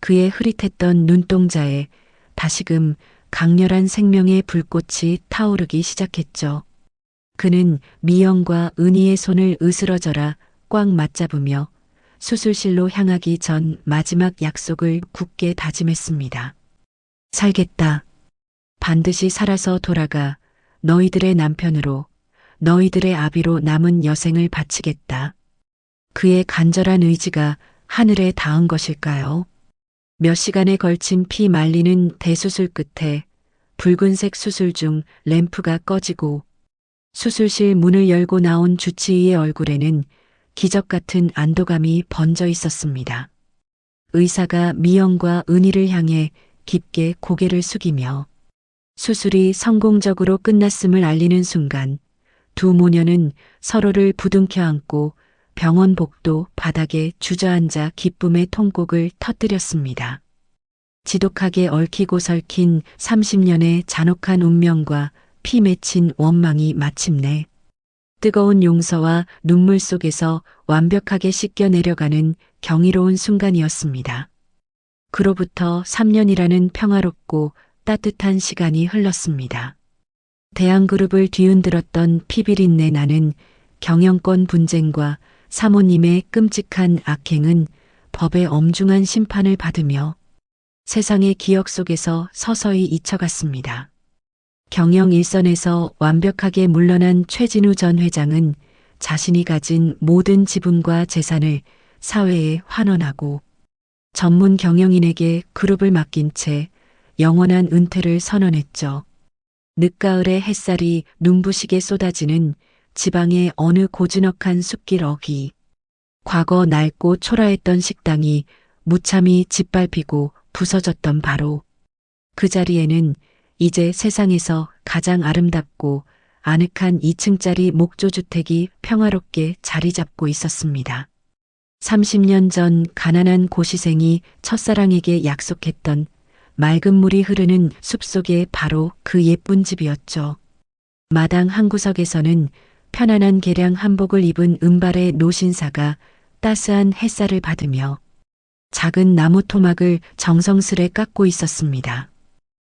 그의 흐릿했던 눈동자에 다시금 강렬한 생명의 불꽃이 타오르기 시작했죠. 그는 미영과 은희의 손을 으스러져라 꽉 맞잡으며 수술실로 향하기 전 마지막 약속을 굳게 다짐했습니다. 살겠다. 반드시 살아서 돌아가 너희들의 남편으로, 너희들의 아비로 남은 여생을 바치겠다. 그의 간절한 의지가 하늘에 닿은 것일까요? 몇 시간에 걸친 피 말리는 대수술 끝에 붉은색 수술 중 램프가 꺼지고 수술실 문을 열고 나온 주치의의 얼굴에는 기적 같은 안도감이 번져 있었습니다. 의사가 미영과 은희를 향해 깊게 고개를 숙이며 수술이 성공적으로 끝났음을 알리는 순간 두 모녀는 서로를 부둥켜 안고 병원 복도 바닥에 주저앉아 기쁨의 통곡을 터뜨렸습니다. 지독하게 얽히고 설킨 30년의 잔혹한 운명과 피 맺힌 원망이 마침내 뜨거운 용서와 눈물 속에서 완벽하게 씻겨 내려가는 경이로운 순간이었습니다. 그로부터 3년이라는 평화롭고 따뜻한 시간이 흘렀습니다. 대한그룹을 뒤흔들었던 피비린내 나는 경영권 분쟁과 사모님의 끔찍한 악행은 법의 엄중한 심판을 받으며 세상의 기억 속에서 서서히 잊혀갔습니다. 경영 일선에서 완벽하게 물러난 최진우 전 회장은 자신이 가진 모든 지분과 재산을 사회에 환원하고 전문 경영인에게 그룹을 맡긴 채 영원한 은퇴를 선언했죠. 늦가을의 햇살이 눈부시게 쏟아지는 지방의 어느 고즈넉한 숲길 어귀. 과거 낡고 초라했던 식당이 무참히 짓밟히고 부서졌던 바로 그 자리에는 이제 세상에서 가장 아름답고 아늑한 2층짜리 목조주택이 평화롭게 자리 잡고 있었습니다. 30년 전 가난한 고시생이 첫사랑에게 약속했던 맑은 물이 흐르는 숲속의 바로 그 예쁜 집이었죠. 마당 한 구석에서는 편안한 개량 한복을 입은 은발의 노신사가 따스한 햇살을 받으며 작은 나무 토막을 정성스레 깎고 있었습니다.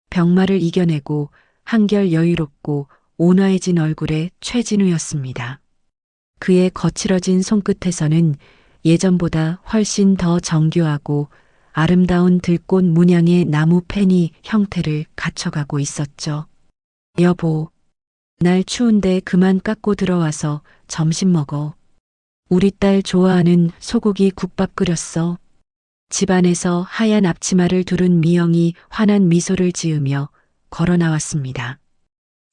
병마를 이겨내고 한결 여유롭고 온화해진 얼굴의 최진우였습니다. 그의 거칠어진 손끝에서는 예전보다 훨씬 더 정교하고 아름다운 들꽃 문양의 나무 펜이 형태를 갖춰가고 있었죠. 여보, 날 추운데 그만 깎고 들어와서 점심 먹어. 우리 딸 좋아하는 소고기 국밥 끓였어. 집안에서 하얀 앞치마를 두른 미영이 환한 미소를 지으며 걸어 나왔습니다.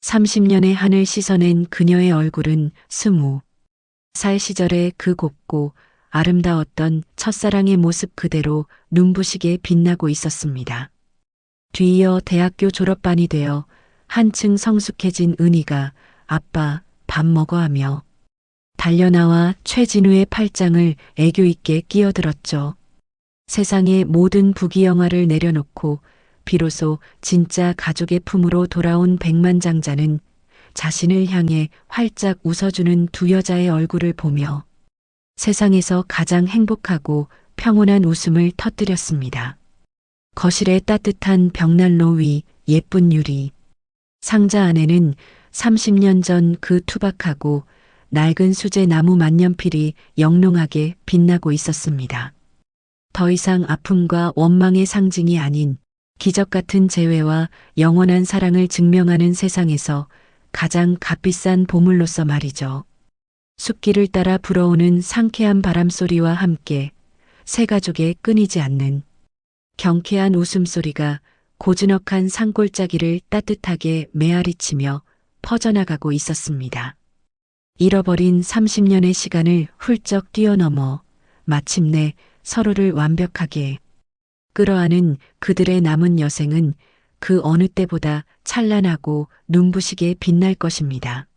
30년의 하늘 씻어낸 그녀의 얼굴은 20살 시절의 그 곱고 아름다웠던 첫사랑의 모습 그대로 눈부시게 빛나고 있었습니다. 뒤이어 대학교 졸업반이 되어 한층 성숙해진 은희가 아빠 밥 먹어 하며 달려나와 최진우의 팔짱을 애교 있게 끼어들었죠. 세상의 모든 부귀영화를 내려놓고 비로소 진짜 가족의 품으로 돌아온 백만장자는 자신을 향해 활짝 웃어주는 두 여자의 얼굴을 보며 세상에서 가장 행복하고 평온한 웃음을 터뜨렸습니다. 거실에 따뜻한 벽난로 위 예쁜 유리. 상자 안에는 30년 전 그 투박하고 낡은 수제 나무 만년필이 영롱하게 빛나고 있었습니다. 더 이상 아픔과 원망의 상징이 아닌 기적 같은 재회와 영원한 사랑을 증명하는 세상에서 가장 값비싼 보물로서 말이죠. 숲길을 따라 불어오는 상쾌한 바람소리와 함께 세 가족의 끊이지 않는 경쾌한 웃음소리가 고즈넉한 산골짜기를 따뜻하게 메아리치며 퍼져나가고 있었습니다. 잃어버린 30년의 시간을 훌쩍 뛰어넘어 마침내 서로를 완벽하게 끌어안은 그들의 남은 여생은 그 어느 때보다 찬란하고 눈부시게 빛날 것입니다.